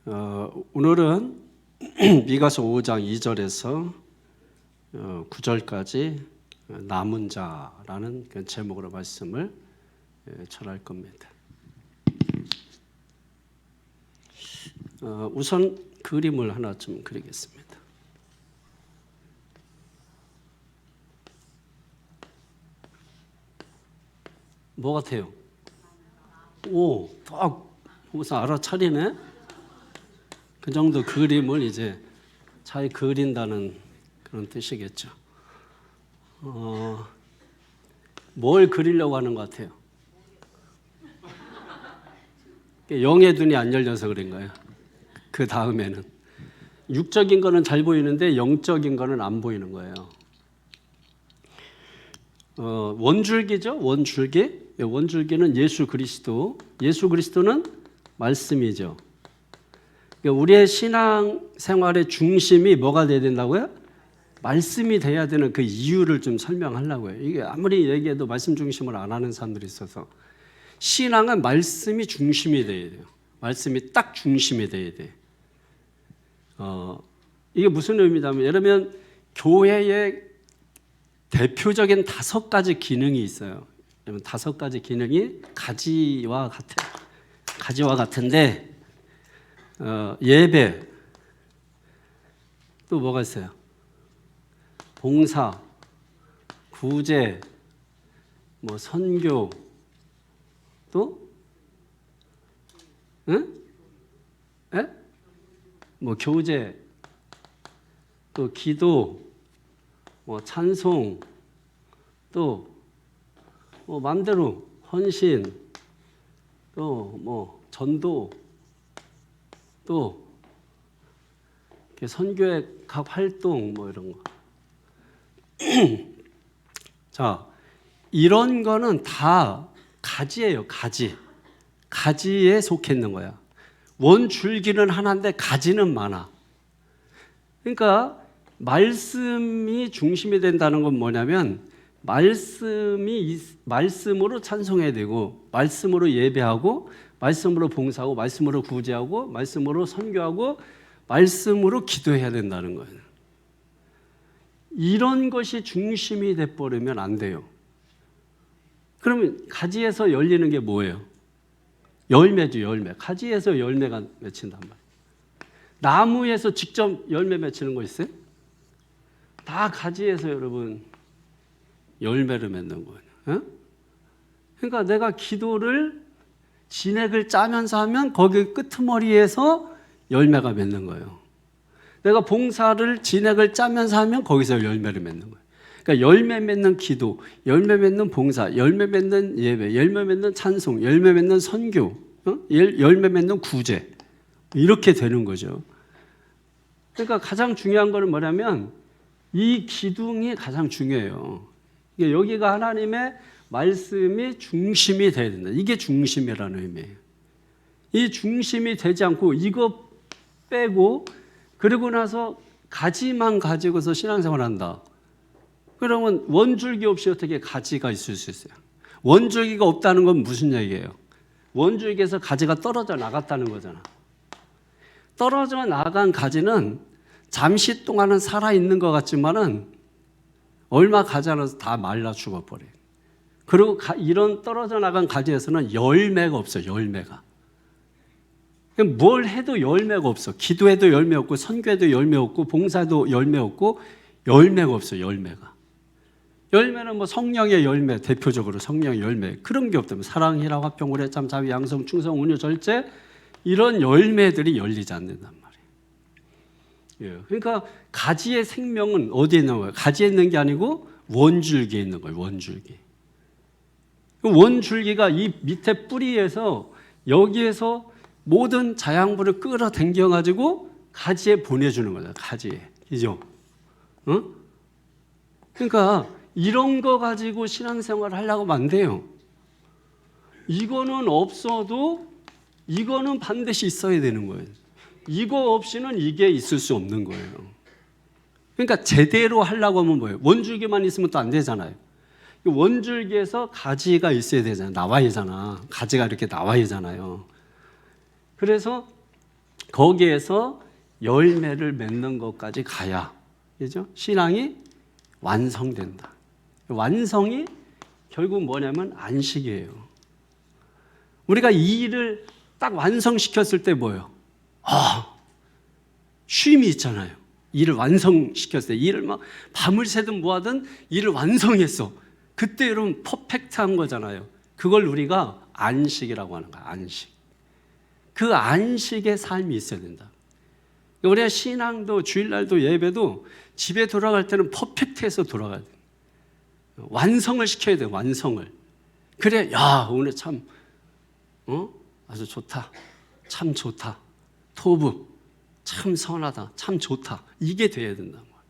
오늘은 미가서 5장 2절에서 9절까지 남은 자라는 그 제목으로 말씀을 전할 겁니다. 우선 그림을 하나 좀 그리겠습니다. 뭐 같아요? 오, 딱 보고서 알아차리네? 그 정도 그림을 이제 잘 그린다는 그런 뜻이겠죠. 뭘 그리려고 하는 것 같아요? 영의 눈이 안 열려서 그런 거예요. 그 다음에는 육적인 거는 잘 보이는데 영적인 거는 안 보이는 거예요. 원줄기죠. 원줄기. 원줄기는 예수 그리스도. 예수 그리스도는 말씀이죠. 우리의 신앙 생활의 중심이 뭐가 돼야 된다고요? 말씀이 돼야 되는 그 이유를 좀 설명하려고요. 이게 아무리 얘기해도 말씀 중심을 안 하는 사람들이 있어서 신앙은 말씀이 중심이 돼야 돼요. 말씀이 딱 중심이 돼야 돼. 이게 무슨 의미냐면 예를 들면 교회의 대표적인 5가지 기능이 있어요. 5가지 기능이 가지와 같은데 예배, 또 뭐가 있어요? 봉사, 구제, 뭐 선교, 또 뭐 교제, 또 기도, 뭐 찬송, 또 뭐 마음대로 헌신, 또 뭐 전도, 또 선교의 각 활동 뭐 이런 거. 자, 이런 거는 다 가지예요. 가지에 속해 있는 거야. 원줄기는 하나인데 가지는 많아. 그러니까 말씀이 중심이 된다는 건 뭐냐면 말씀으로 찬송해야 되고, 말씀으로 예배하고, 말씀으로 봉사하고, 말씀으로 구제하고, 말씀으로 선교하고, 말씀으로 기도해야 된다는 거예요. 이런 것이 중심이 돼버리면 안 돼요. 그러면 가지에서 열리는 게 뭐예요? 열매죠, 열매. 가지에서 열매가 맺힌단 말이에요. 나무에서 직접 열매 맺히는 거 있어요? 다 가지에서 여러분 열매를 맺는 거예요. 그러니까 내가 기도를 진액을 짜면서 하면 거기 끄트머리에서 열매가 맺는 거예요. 내가 봉사를 진액을 짜면서 하면 거기서 열매를 맺는 거예요. 그러니까 열매 맺는 기도, 열매 맺는 봉사, 열매 맺는 예배, 열매 맺는 찬송, 열매 맺는 선교, 열매 맺는 구제, 이렇게 되는 거죠. 그러니까 가장 중요한 거는 뭐냐면 이 기둥이 가장 중요해요. 여기가 하나님의 말씀이 중심이 돼야 된다. 이게 중심이라는 의미예요. 이 중심이 되지 않고 이거 빼고 그러고 나서 가지만 가지고서 신앙생활을 한다. 그러면 원줄기 없이 어떻게 가지가 있을 수 있어요? 원줄기가 없다는 건 무슨 얘기예요? 원줄기에서 가지가 떨어져 나갔다는 거잖아. 떨어져 나간 가지는 잠시 동안은 살아있는 것 같지만은 얼마 가지 않아서 다 말라 죽어버려요. 그리고 이런 떨어져 나간 가지에서는 열매가 없어요. 열매가. 뭘 해도 열매가 없어. 기도해도 열매 없고, 선교해도 열매 없고, 봉사도 열매 없고, 열매가 없어요. 열매가. 열매는 뭐 성령의 열매, 대표적으로 성령의 열매, 그런 게 없다면 사랑, 희락, 화평, 우레, 참, 자비, 양성, 충성, 온유, 절제, 이런 열매들이 열리지 않는단 말이에요. 그러니까 가지의 생명은 어디에 있는 거예요? 가지에 있는 게 아니고 원줄기에 있는 거예요. 원줄기. 원줄기가 이 밑에 뿌리에서 여기에서 모든 자양분을 끌어당겨 가지고 가지에 보내주는 거죠. 가지에. 그죠? 그러니까 이런 거 가지고 신앙생활을 하려고 하면 안 돼요. 이거는 없어도 이거는 반드시 있어야 되는 거예요. 이거 없이는 이게 있을 수 없는 거예요. 그러니까 제대로 하려고 하면 뭐예요? 원줄기만 있으면 또 안 되잖아요. 원줄기에서 가지가 있어야 되잖아요. 나와야잖아. 가지가 이렇게 나와야잖아요. 그래서 거기에서 열매를 맺는 것까지 가야, 그죠? 신앙이 완성된다. 완성이 결국 뭐냐면 안식이에요. 우리가 이 일을 딱 완성시켰을 때 뭐예요? 쉼이 있잖아요. 일을 완성시켰을 때, 일을 막 밤을 새든 뭐하든 일을 완성했어. 그때 여러분 퍼펙트한 거잖아요. 그걸 우리가 안식이라고 하는 거야. 안식. 그 안식의 삶이 있어야 된다. 우리가 신앙도 주일날도 예배도 집에 돌아갈 때는 퍼펙트해서 돌아가야 돼. 완성을 시켜야 돼. 완성을. 그래, 야 오늘 참 아주 좋다. 참 좋다. 토부 참 선하다. 참 좋다. 이게 돼야 된단 말이야.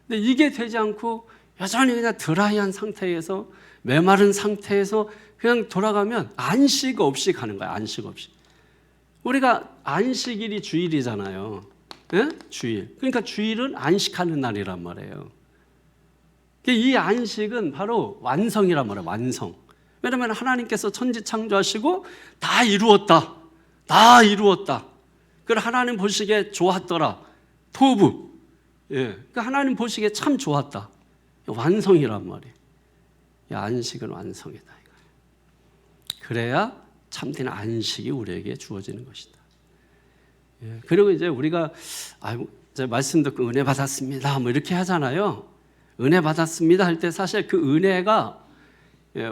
근데 이게 되지 않고 여전히 그냥 드라이한 상태에서, 메마른 상태에서 그냥 돌아가면 안식 없이 가는 거야. 안식 없이. 우리가 안식일이 주일이잖아요. 예? 주일. 그러니까 주일은 안식하는 날이란 말이에요. 이 안식은 바로 완성이란 말이에요. 완성. 왜냐하면 하나님께서 천지 창조하시고 다 이루었다. 다 이루었다. 그걸 하나님 보시기에 좋았더라. 토부. 예. 그러니까 하나님 보시기에 참 좋았다. 완성이란 말이에요. 안식은 완성이다. 그래야 참된 안식이 우리에게 주어지는 것이다. 예. 그리고 이제 우리가 이제 말씀 듣고 은혜 받았습니다. 뭐 이렇게 하잖아요. 은혜 받았습니다 할 때 사실 그 은혜가,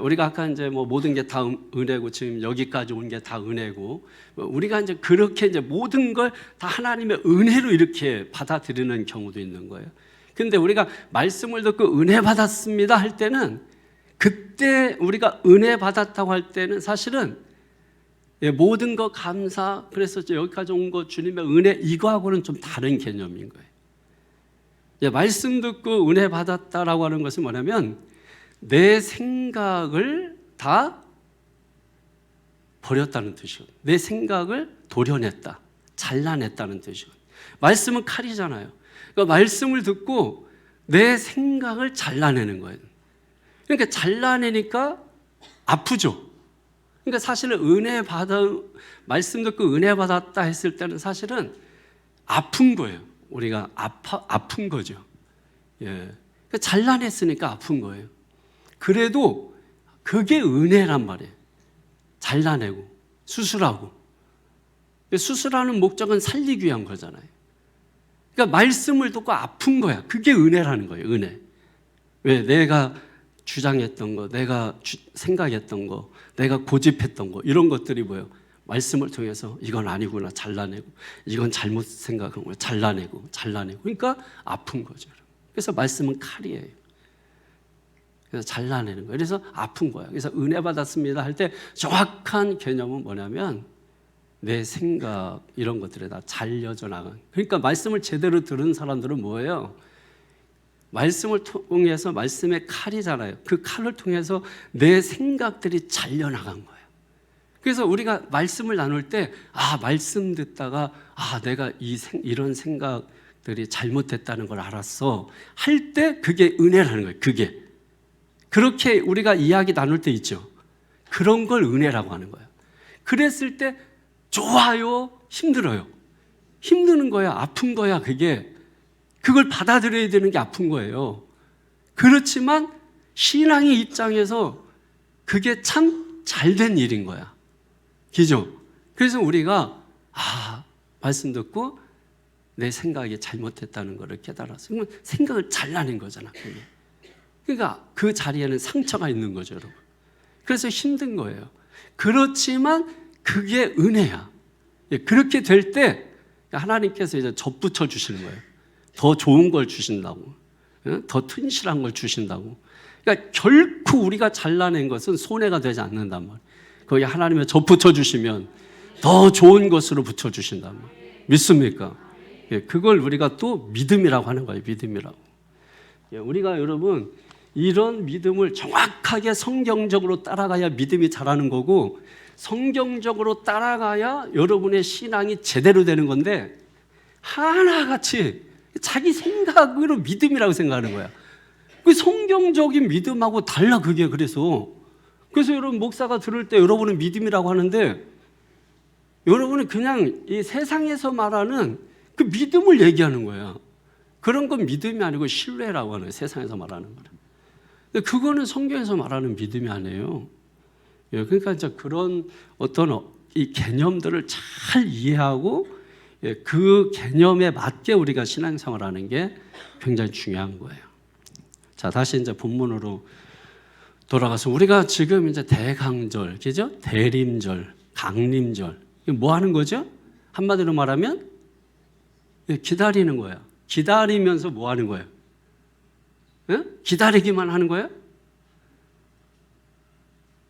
우리가 아까 이제 뭐 모든 게 다 은혜고 지금 여기까지 온 게 다 은혜고, 우리가 이제 그렇게 이제 모든 걸 다 하나님의 은혜로 이렇게 받아들이는 경우도 있는 거예요. 근데 우리가 말씀을 듣고 은혜 받았습니다 할 때는, 그때 우리가 은혜 받았다고 할 때는 사실은 모든 거 감사, 그래서 여기까지 온 거 주님의 은혜, 이거하고는 좀 다른 개념인 거예요. 말씀 듣고 은혜 받았다라고 하는 것은 뭐냐면 내 생각을 다 버렸다는 뜻이거든요. 내 생각을 도려냈다, 잘라냈다는 뜻이거든요. 말씀은 칼이잖아요. 그러니까 말씀을 듣고 내 생각을 잘라내는 거예요. 그러니까 잘라내니까 아프죠. 그러니까 사실은 말씀 듣고 은혜 받았다 했을 때는 사실은 아픈 거예요. 우리가 아픈 거죠. 예. 그러니까 잘라냈으니까 아픈 거예요. 그래도 그게 은혜란 말이에요. 잘라내고 수술하고. 수술하는 목적은 살리기 위한 거잖아요. 그러니까 말씀을 듣고 아픈 거야. 그게 은혜라는 거예요. 은혜. 왜? 내가 주장했던 거, 내가 생각했던 거, 내가 고집했던 거, 이런 것들이 뭐예요? 말씀을 통해서 이건 아니구나 잘라내고, 이건 잘못 생각한 거 잘라내고. 그러니까 아픈 거죠. 그래서 말씀은 칼이에요. 그래서 잘라내는 거예요. 그래서 아픈 거예요. 그래서 은혜 받았습니다 할 때 정확한 개념은 뭐냐면 내 생각, 이런 것들에 다 잘려져 나간. 그러니까 말씀을 제대로 들은 사람들은 뭐예요? 말씀을 통해서, 말씀의 칼이잖아요. 그 칼을 통해서 내 생각들이 잘려나간 거예요. 그래서 우리가 말씀을 나눌 때, 말씀 듣다가, 내가 이런 생각들이 잘못됐다는 걸 알았어. 할 때 그게 은혜라는 거예요. 그게. 그렇게 우리가 이야기 나눌 때 있죠. 그런 걸 은혜라고 하는 거예요. 그랬을 때 좋아요? 힘들어요? 힘드는 거야? 아픈 거야? 그걸 받아들여야 되는 게 아픈 거예요. 그렇지만 신앙의 입장에서 그게 참 잘된 일인 거야. 그죠? 그래서 우리가 말씀 듣고 내 생각이 잘못했다는 것을 깨달았어. 그러면 생각을 잘라낸 거잖아. 그게. 그러니까 그 자리에는 상처가 있는 거죠, 여러분. 그래서 힘든 거예요. 그렇지만 그게 은혜야. 그렇게 될 때 하나님께서 이제 접붙여 주시는 거예요. 더 좋은 걸 주신다고, 더 튼실한 걸 주신다고. 그러니까 결코 우리가 잘라낸 것은 손해가 되지 않는단 말이에요. 거기 하나님의 접붙여 주시면 더 좋은 것으로 붙여 주신단 말이에요. 믿습니까? 그걸 우리가 또 믿음이라고 하는 거예요. 믿음이라고. 우리가 여러분 이런 믿음을 정확하게 성경적으로 따라가야 믿음이 자라는 거고, 성경적으로 따라가야 여러분의 신앙이 제대로 되는 건데, 하나같이 자기 생각으로 믿음이라고 생각하는 거야. 그 성경적인 믿음하고 달라, 그게. 그래서 여러분 목사가 들을 때 여러분은 믿음이라고 하는데 여러분은 그냥 이 세상에서 말하는 그 믿음을 얘기하는 거야. 그런 건 믿음이 아니고 신뢰라고 하는 거예요. 세상에서 말하는 거는. 근데 그거는 성경에서 말하는 믿음이 아니에요. 그러니까 이제 그런 어떤 이 개념들을 잘 이해하고 그 개념에 맞게 우리가 신앙생활하는 게 굉장히 중요한 거예요. 자, 다시 이제 본문으로 돌아가서 우리가 지금 이제 대강절, 그죠? 대림절, 강림절, 이거 뭐 하는 거죠? 한마디로 말하면 기다리는 거야. 기다리면서 뭐 하는 거예요? 기다리기만 하는 거예요?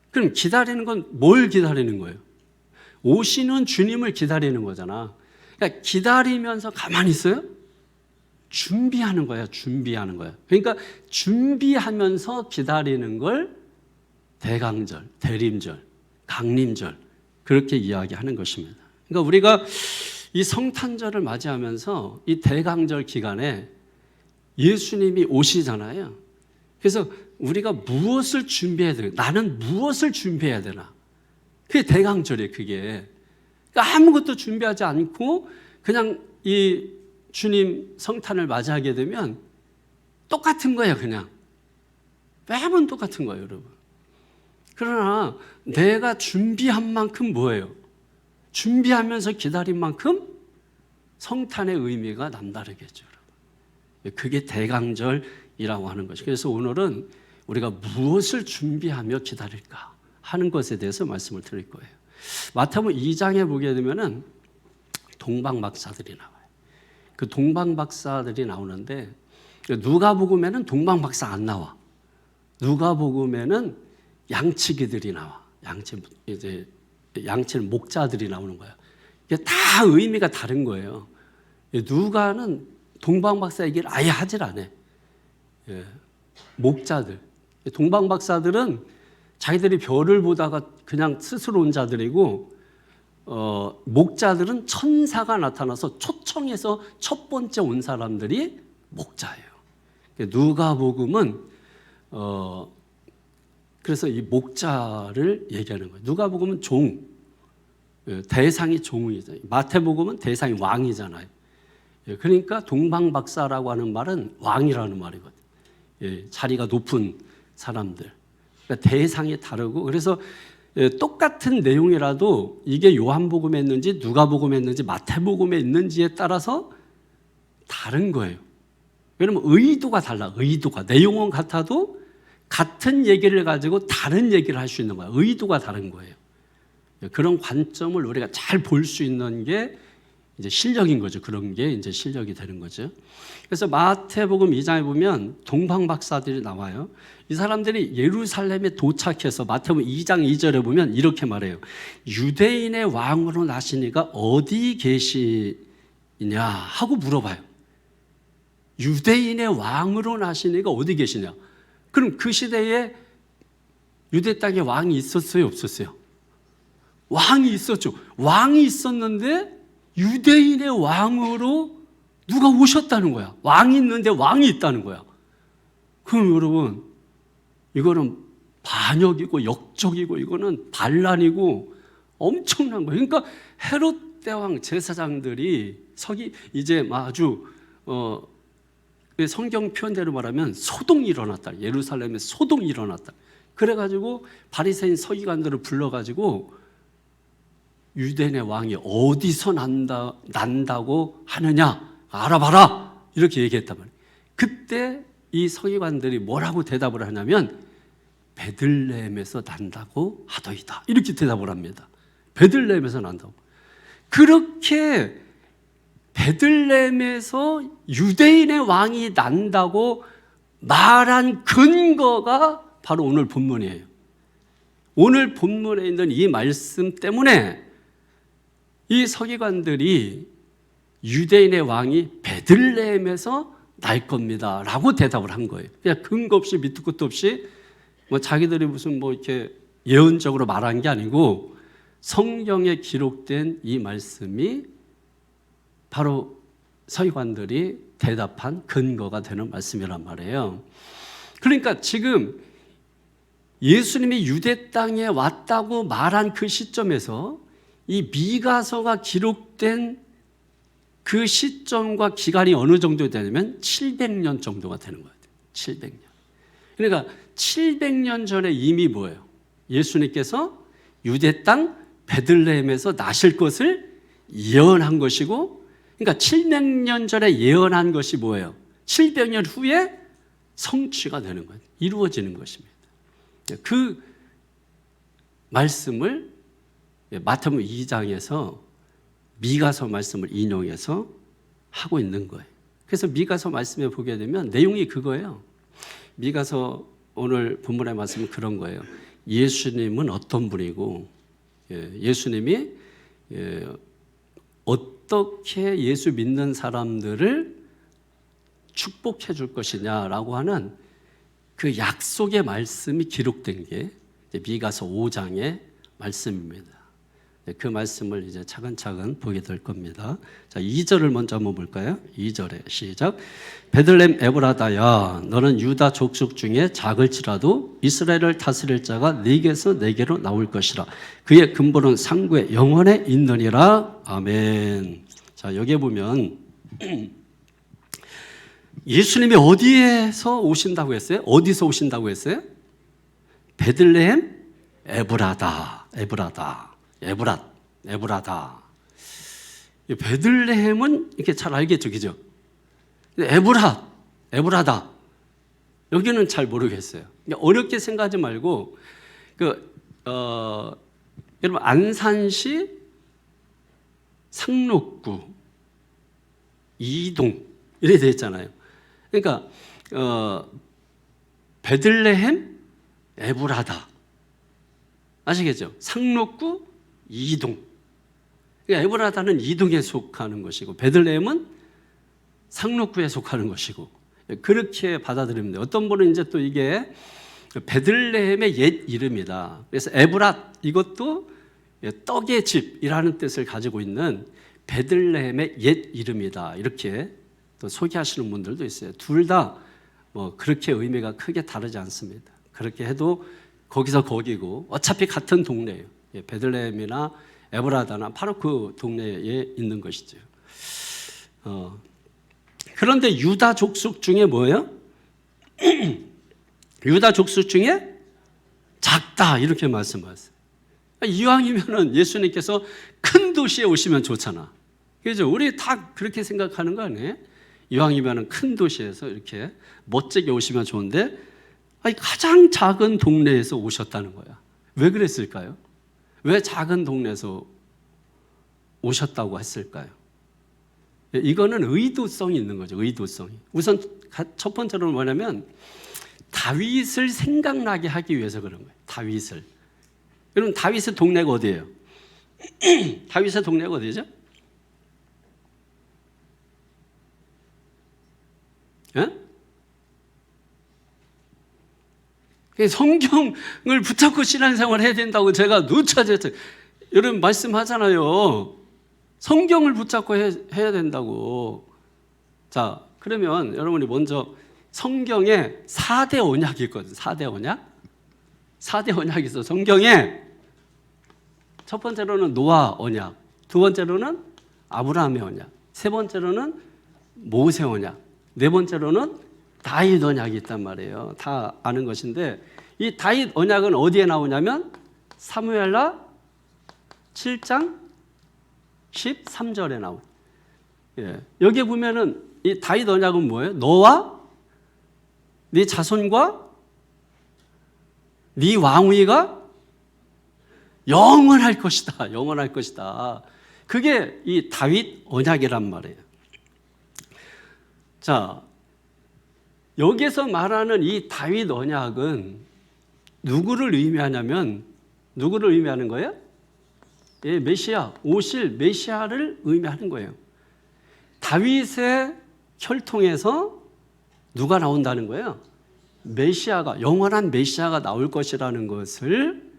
그럼 기다리는 건 뭘 기다리는 거예요? 오시는 주님을 기다리는 거잖아. 그러니까 기다리면서 가만히 있어요? 준비하는 거야, 준비하는 거야. 그러니까 준비하면서 기다리는 걸 대강절, 대림절, 강림절 그렇게 이야기하는 것입니다. 그러니까 우리가 이 성탄절을 맞이하면서 이 대강절 기간에 예수님이 오시잖아요. 그래서 우리가 무엇을 준비해야 되나? 나는 무엇을 준비해야 되나? 그게 대강절이에요, 그게. 그러니까 아무것도 준비하지 않고 그냥 이 주님 성탄을 맞이하게 되면 똑같은 거예요, 그냥. 매번 똑같은 거예요, 여러분. 그러나 내가 준비한 만큼 뭐예요? 준비하면서 기다린 만큼 성탄의 의미가 남다르겠죠, 여러분. 그게 대강절이라고 하는 것이. 그래서 오늘은 우리가 무엇을 준비하며 기다릴까 하는 것에 대해서 말씀을 드릴 거예요. 마태복음 2장에 보게 되면은 동방박사들이 나와요. 그 동방박사들이 나오는데 누가복음에는 동방박사 안 나와. 누가복음에는 양치기들이 나와. 양치는 목자들이 나오는 거예요. 이게 다 의미가 다른 거예요. 누가는 동방박사 얘기를 아예 하질 않아. 목자들. 동방박사들은 자기들이 별을 보다가 그냥 스스로 온 자들이고, 목자들은 천사가 나타나서 초청해서 첫 번째 온 사람들이 목자예요. 누가복음은 그래서 이 목자를 얘기하는 거예요. 누가복음은 종, 대상이 종이잖아요. 마태복음은 대상이 왕이잖아요. 그러니까 동방박사라고 하는 말은 왕이라는 말이거든요. 자리가 높은 사람들. 그러니까 대상이 다르고, 그래서 똑같은 내용이라도 이게 요한복음에 있는지 누가복음에 있는지 마태복음에 있는지에 따라서 다른 거예요. 왜냐면 의도가 달라. 의도가. 내용은 같아도 같은 얘기를 가지고 다른 얘기를 할 수 있는 거야. 의도가 다른 거예요. 그런 관점을 우리가 잘 볼 수 있는 게 이제 실력인 거죠. 그런 게 이제 실력이 되는 거죠. 그래서 마태복음 2장에 보면 동방박사들이 나와요. 이 사람들이 예루살렘에 도착해서 마태복음 2장 2절에 보면 이렇게 말해요. 유대인의 왕으로 나시니가 어디 계시냐 하고 물어봐요. 유대인의 왕으로 나시니가 어디 계시냐? 그럼 그 시대에 유대 땅에 왕이 있었어요, 없었어요? 왕이 있었죠. 왕이 있었는데 유대인의 왕으로 누가 오셨다는 거야. 왕이 있는데 왕이 있다는 거야. 그럼 여러분, 이거는 반역이고 역적이고 이거는 반란이고 엄청난 거예요. 그러니까 헤롯 대왕 제사장들이 이제 아주 성경 표현대로 말하면 소동이 일어났다. 예루살렘에 소동이 일어났다. 그래가지고 바리새인 서기관들을 불러가지고 유대인의 왕이 어디서 난다고 하느냐 알아봐라 이렇게 얘기했단 말이에요. 그때 이 서기관들이 뭐라고 대답을 하냐면 베들레헴에서 난다고 하더이다 이렇게 대답을 합니다. 베들레헴에서 난다고. 그렇게 베들레헴에서 유대인의 왕이 난다고 말한 근거가 바로 오늘 본문이에요. 오늘 본문에 있는 이 말씀 때문에 이 서기관들이 유대인의 왕이 베들레헴에서 날 겁니다 라고 대답을 한 거예요. 그냥 근거 없이 밑도 끝도 없이 뭐 자기들이 무슨 뭐 이렇게 예언적으로 말한 게 아니고 성경에 기록된 이 말씀이 바로 서기관들이 대답한 근거가 되는 말씀이란 말이에요. 그러니까 지금 예수님이 유대 땅에 왔다고 말한 그 시점에서 이 미가서가 기록된 그 시점과 기간이 어느 정도 되냐면 700년 정도가 되는 거예요. 700년. 그러니까 700년 전에 이미 뭐예요? 예수님께서 유대 땅 베들레헴에서 나실 것을 예언한 것이고, 그러니까 700년 전에 예언한 것이 뭐예요? 700년 후에 성취가 되는 거예요. 이루어지는 것입니다. 그 말씀을 마태복음 2장에서 미가서 말씀을 인용해서 하고 있는 거예요. 그래서 미가서 말씀에 보게 되면 내용이 그거예요. 미가서 오늘 본문의 말씀은 그런 거예요. 예수님은 어떤 분이고, 예수님이 어떻게 예수 믿는 사람들을 축복해 줄 것이냐라고 하는 그 약속의 말씀이 기록된 게 미가서 5장의 말씀입니다. 그 말씀을 이제 차근차근 보게 될 겁니다. 자, 2절을 먼저 한번 볼까요? 2절에 시작. 베들레헴 에브라다야, 너는 유다 족속 중에 작을지라도 이스라엘을 다스릴 자가 네게서 네게로 나올 것이라. 그의 근본은 상구의 영원에 있느니라. 아멘. 자, 여기에 보면 예수님이 어디에서 오신다고 했어요? 어디서 오신다고 했어요? 베들레헴 에브라다. 에브라다. 베들레헴은 이렇게 잘 알겠죠, 그죠? 에브라다. 여기는 잘 모르겠어요. 어렵게 생각하지 말고, 여러분 안산시 상록구 이동 이렇게 되어 있잖아요. 그러니까 베들레헴 에브라다. 아시겠죠? 상록구 이동. 그러니까 에브라다는 이동에 속하는 것이고 베들레헴은 상록구에 속하는 것이고, 그렇게 받아들입니다. 어떤 분은 이제 또 이게 베들레헴의 옛 이름이다. 그래서 에브랏, 이것도 떡의 집이라는 뜻을 가지고 있는 베들레헴의 옛 이름이다. 이렇게 또 소개하시는 분들도 있어요. 둘 다 뭐 그렇게 의미가 크게 다르지 않습니다. 그렇게 해도 거기서 거기고 어차피 같은 동네예요. 베들레헴이나 에브라다나 바로 그 동네에 있는 것이죠. 그런데 유다 족속 중에 뭐예요? 유다 족속 중에 작다 이렇게 말씀하세요. 이왕이면은 예수님께서 큰 도시에 오시면 좋잖아. 그죠? 우리 다 그렇게 생각하는 거 아니에요? 이왕이면은 큰 도시에서 이렇게 멋지게 오시면 좋은데, 아니 가장 작은 동네에서 오셨다는 거야. 왜 그랬을까요? 왜 작은 동네에서 오셨다고 했을까요? 이거는 의도성이 있는 거죠. 의도성이. 우선 첫 번째로는 뭐냐면 다윗을 생각나게 하기 위해서 그런 거예요. 다윗을. 여러분 다윗의 동네가 어디예요? 다윗의 동네가 어디죠? 예? 성경을 붙잡고 신앙생활을 해야 된다고 제가 누차 여러분 말씀하잖아요. 성경을 붙잡고 해야 된다고. 자, 그러면 여러분이 먼저 성경에 4대 언약이 있거든요. 4대 언약? 4대 언약이 있어. 성경에 첫 번째로는 노아 언약, 두 번째로는 아브라함의 언약, 세 번째로는 모세 언약, 네 번째로는 다윗 언약이 있단 말이에요. 다 아는 것인데 이 다윗 언약은 어디에 나오냐면 사무엘하 7장 13절에 나옵니다. 여기에 보면은 이 다윗 언약은 뭐예요? 너와 네 자손과 네 왕위가 영원할 것이다. 영원할 것이다. 그게 이 다윗 언약이란 말이에요. 자, 여기서 말하는 이 다윗 언약은 누구를 의미하냐면 누구를 의미하는 거예요? 예, 메시아, 오실 메시아를 의미하는 거예요. 다윗의 혈통에서 누가 나온다는 거예요? 메시아가, 영원한 메시아가 나올 것이라는 것을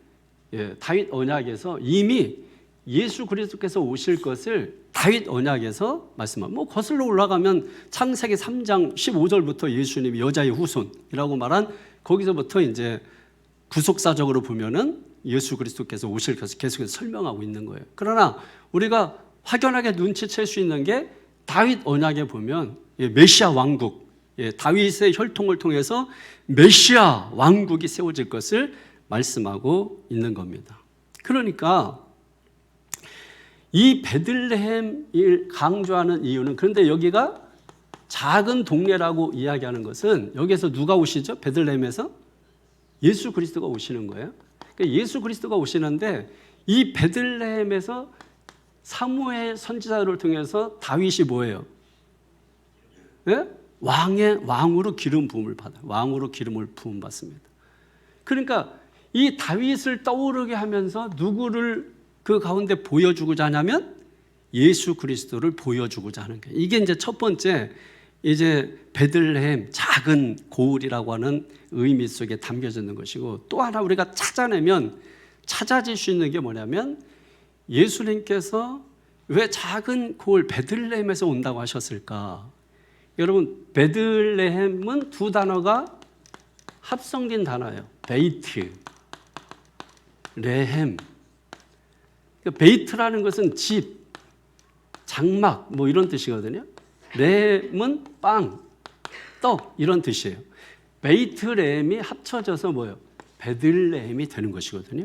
다윗 언약에서 이미 예수 그리스도께서 오실 것을 다윗 언약에서 말씀합니다. 뭐 거슬러 올라가면 창세기 3장 15절부터 예수님이 여자의 후손이라고 말한 거기서부터 이제 구속사적으로 보면은 예수 그리스도께서 오실 것을 계속해서 설명하고 있는 거예요. 그러나 우리가 확연하게 눈치챌 수 있는 게 다윗 언약에 보면 메시아 왕국, 다윗의 혈통을 통해서 메시아 왕국이 세워질 것을 말씀하고 있는 겁니다. 그러니까 이 베들레헴을 강조하는 이유는, 그런데 여기가 작은 동네라고 이야기하는 것은 여기에서 누가 오시죠? 베들레헴에서 예수 그리스도가 오시는 거예요. 그러니까 예수 그리스도가 오시는데 이 베들레헴에서 사무엘 선지자를 통해서 다윗이 뭐예요? 예? 왕으로 기름 부음을 받아요. 왕으로 기름을 부음 받습니다. 그러니까 이 다윗을 떠오르게 하면서 누구를 그 가운데 보여주고자 하냐면 예수 그리스도를 보여주고자 하는 거예요. 이게 이제 첫 번째, 이제 베들레헴 작은 고을이라고 하는 의미 속에 담겨져 있는 것이고, 또 하나 우리가 찾아내면 찾아질 수 있는 게 뭐냐면 예수님께서 왜 작은 고을 베들레헴에서 온다고 하셨을까? 여러분, 베들레헴은 두 단어가 합성된 단어예요. 베이트, 레헴. 베이트라는 것은 집, 장막 뭐 이런 뜻이거든요. 레헴은 빵, 떡 이런 뜻이에요. 베이트레헴이 합쳐져서 뭐예요? 베들레헴이 되는 것이거든요.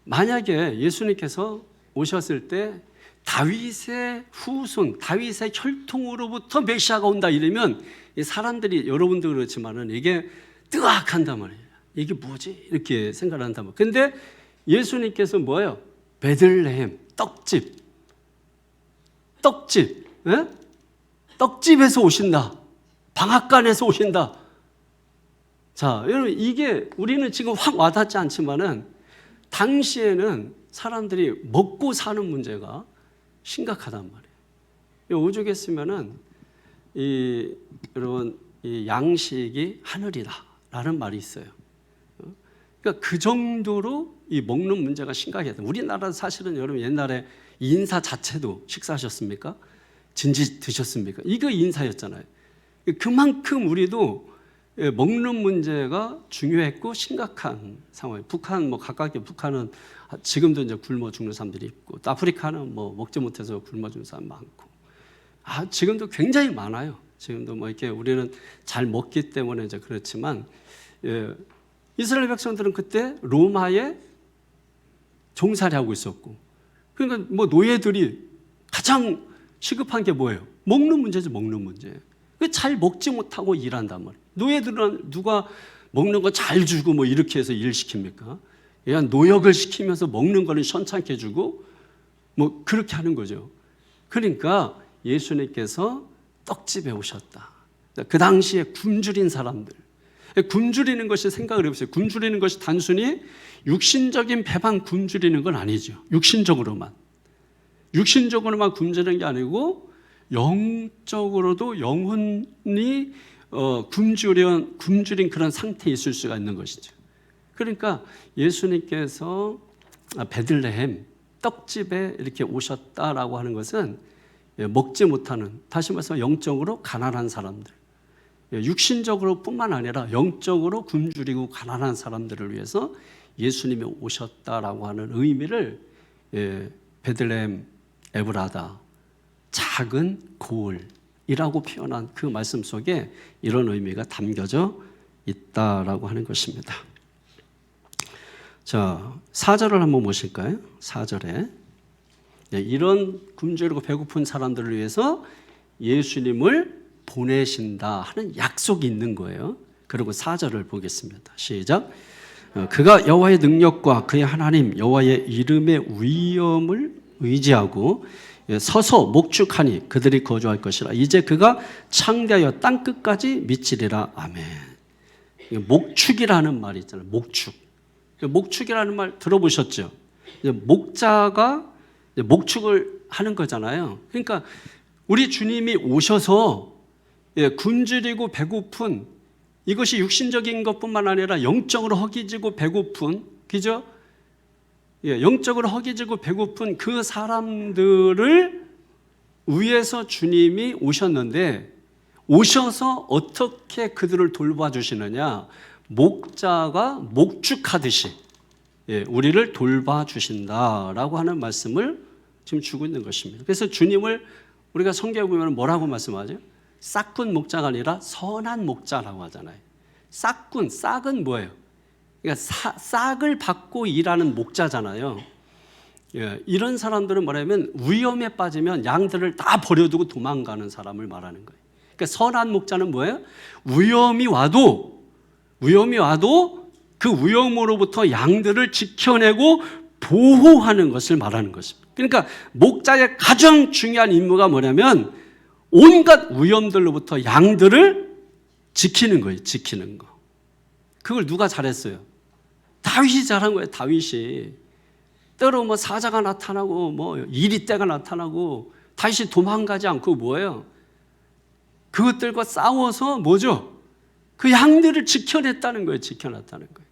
만약에 예수님께서 오셨을 때 다윗의 후손, 다윗의 혈통으로부터 메시아가 온다 이러면 사람들이, 여러분도 그렇지만은 이게 뜨악한단 말이에요. 이게 뭐지? 이렇게 생각을 한단 말이에요. 근데 예수님께서 뭐예요? 베들레헴, 떡집, 예? 떡집에서 오신다. 방앗간에서 오신다. 자, 여러분, 이게 우리는 지금 확 와닿지 않지만은 당시에는 사람들이 먹고 사는 문제가 심각하단 말이에요. 오죽했으면은 여러분, 이 양식이 하늘이다라는 말이 있어요. 그러니까 그 정도로 이 먹는 문제가 심각했다. 우리나라 사실은 여러분 옛날에 인사 자체도 식사하셨습니까? 진지 드셨습니까? 이거 인사였잖아요. 그만큼 우리도 먹는 문제가 중요했고 심각한 상황이에요. 북한 뭐 가깝게 북한은 지금도 이제 굶어 죽는 사람들이 있고, 또 아프리카는 뭐 먹지 못해서 굶어 죽는 사람 많고, 지금도 굉장히 많아요. 지금도 뭐 이렇게 우리는 잘 먹기 때문에 이제 그렇지만, 이스라엘 백성들은 그때 로마에 종살이 하고 있었고, 그러니까 뭐 노예들이 가장 시급한 게 뭐예요? 먹는 문제죠, 먹는 문제. 잘 먹지 못하고 일한단 말이에요. 노예들은 누가 먹는 거 잘 주고 뭐 이렇게 해서 일 시킵니까? 그냥 노역을 시키면서 먹는 거는 시원찮게 주고 뭐 그렇게 하는 거죠. 그러니까 예수님께서 떡집에 오셨다. 그 당시에 굶주린 사람들, 굶주리는 것이, 생각을 해보세요. 굶주리는 것이 단순히 육신적인 배만 굶주리는 건 아니죠. 육신적으로만 굶주리는 게 아니고 영적으로도 영혼이 굶주린 그런 상태에 있을 수가 있는 것이죠. 그러니까 예수님께서 베들레헴 떡집에 이렇게 오셨다라고 하는 것은 먹지 못하는, 다시 말해서 영적으로 가난한 사람들, 육신적으로 뿐만 아니라 영적으로 굶주리고 가난한 사람들을 위해서 예수님이 오셨다라고 하는 의미를 베들레헴 에브라다, 작은 고을이라고 표현한 그 말씀 속에 이런 의미가 담겨져 있다라고 하는 것입니다. 자, 4절을 한번 보실까요? 4절에 이런 굶주리고 배고픈 사람들을 위해서 예수님을 보내신다 하는 약속이 있는 거예요. 그리고 4절을 보겠습니다. 시작. 그가 여호와의 능력과 그의 하나님 여호와의 이름의 위엄을 의지하고 서서 목축하니 그들이 거주할 것이라. 이제 그가 창대하여 땅 끝까지 미치리라. 아멘. 목축이라는 말이 있잖아요. 목축이라는 말 들어보셨죠? 목자가 목축을 하는 거잖아요. 그러니까 우리 주님이 오셔서 굶주리고 배고픈, 이것이 육신적인 것뿐만 아니라 영적으로 허기지고 배고픈, 그죠? 영적으로 허기지고 배고픈 그 사람들을 위해서 주님이 오셨는데, 오셔서 어떻게 그들을 돌봐주시느냐? 목자가 목축하듯이, 우리를 돌봐주신다라고 하는 말씀을 지금 주고 있는 것입니다. 그래서 주님을 우리가 성경에 보면 뭐라고 말씀하죠? 싹군 목자가 아니라 선한 목자라고 하잖아요. 싹은 뭐예요? 그러니까 싹을 받고 일하는 목자잖아요. 이런 사람들은 뭐냐면 위험에 빠지면 양들을 다 버려두고 도망가는 사람을 말하는 거예요. 그러니까 선한 목자는 뭐예요? 위험이 와도 그 위험으로부터 양들을 지켜내고 보호하는 것을 말하는 것입니다. 그러니까 목자의 가장 중요한 임무가 뭐냐면 온갖 위험들로부터 양들을 지키는 거예요. 지키는 거. 그걸 누가 잘했어요? 다윗이 잘한 거예요. 다윗이. 때로 뭐 사자가 나타나고 뭐 이리떼가 나타나고 다윗이 도망가지 않고 뭐예요? 그것들과 싸워서 뭐죠? 그 양들을 지켜냈다는 거예요. 지켜놨다는 거예요.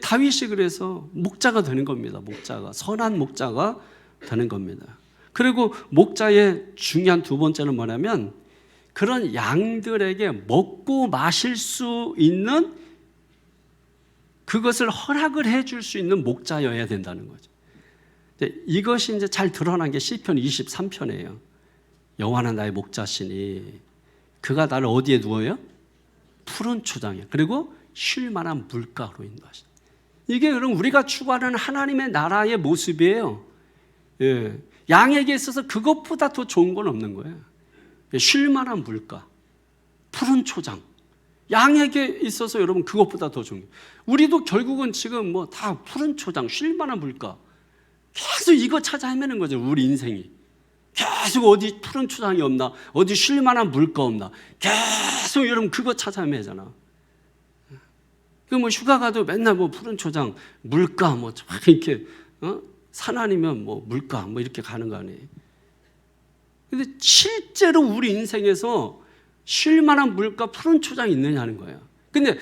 다윗이 그래서 목자가 되는 겁니다. 목자가. 선한 목자가 되는 겁니다. 그리고 목자의 중요한 두 번째는 뭐냐면 그런 양들에게 먹고 마실 수 있는 그것을 허락을 해줄 수 있는 목자여야 된다는 거죠. 이것이 이제 잘 드러난 게 시편 23편이에요. 여호와는 나의 목자시니 그가 나를 어디에 두어요? 푸른 초장에. 그리고 쉴 만한 물가로 인도하시니. 이게 그럼 우리가 추구하는 하나님의 나라의 모습이에요. 양에게 있어서 그것보다 더 좋은 건 없는 거예요. 쉴 만한 물가, 푸른 초장. 양에게 있어서 여러분 그것보다 더 좋은 거예요. 우리도 결국은 지금 뭐 다 푸른 초장, 쉴 만한 물가. 계속 이거 찾아 헤매는 거죠. 우리 인생이. 계속 어디 푸른 초장이 없나? 어디 쉴 만한 물가 없나? 계속 여러분 그거 찾아 헤매잖아. 그 뭐 휴가 가도 맨날 뭐 푸른 초장, 물가 뭐 이렇게 산 아니면 뭐 물가 뭐 이렇게 가는 거 아니에요. 근데 실제로 우리 인생에서 쉴 만한 물가 푸른 초장이 있느냐는 거예요. 근데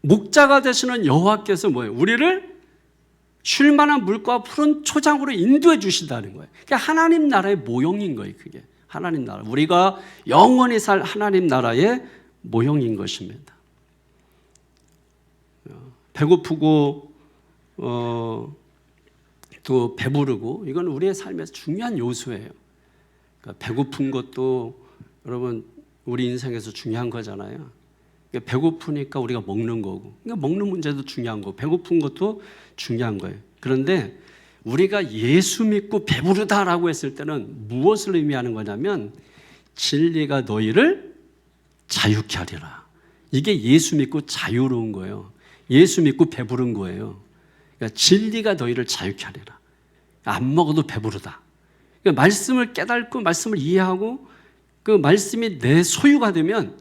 목자가 되시는 여호와께서 뭐예요? 우리를 쉴 만한 물가 푸른 초장으로 인도해 주신다는 거예요. 그게 하나님 나라의 모형인 거예요. 그게 하나님 나라. 우리가 영원히 살 하나님 나라의 모형인 것입니다. 배고프고 또 배부르고 이건 우리의 삶에서 중요한 요소예요. 그러니까 배고픈 것도 여러분 우리 인생에서 중요한 거잖아요. 그러니까 배고프니까 우리가 먹는 거고, 그러니까 먹는 문제도 중요한 거고, 배고픈 것도 중요한 거예요. 그런데 우리가 예수 믿고 배부르다라고 했을 때는 무엇을 의미하는 거냐면 진리가 너희를 자유케 하리라. 이게 예수 믿고 자유로운 거예요. 예수 믿고 배부른 거예요. 그러니까 진리가 너희를 자유케 하리라. 안 먹어도 배부르다. 그러니까 말씀을 깨닫고 말씀을 이해하고 그 말씀이 내 소유가 되면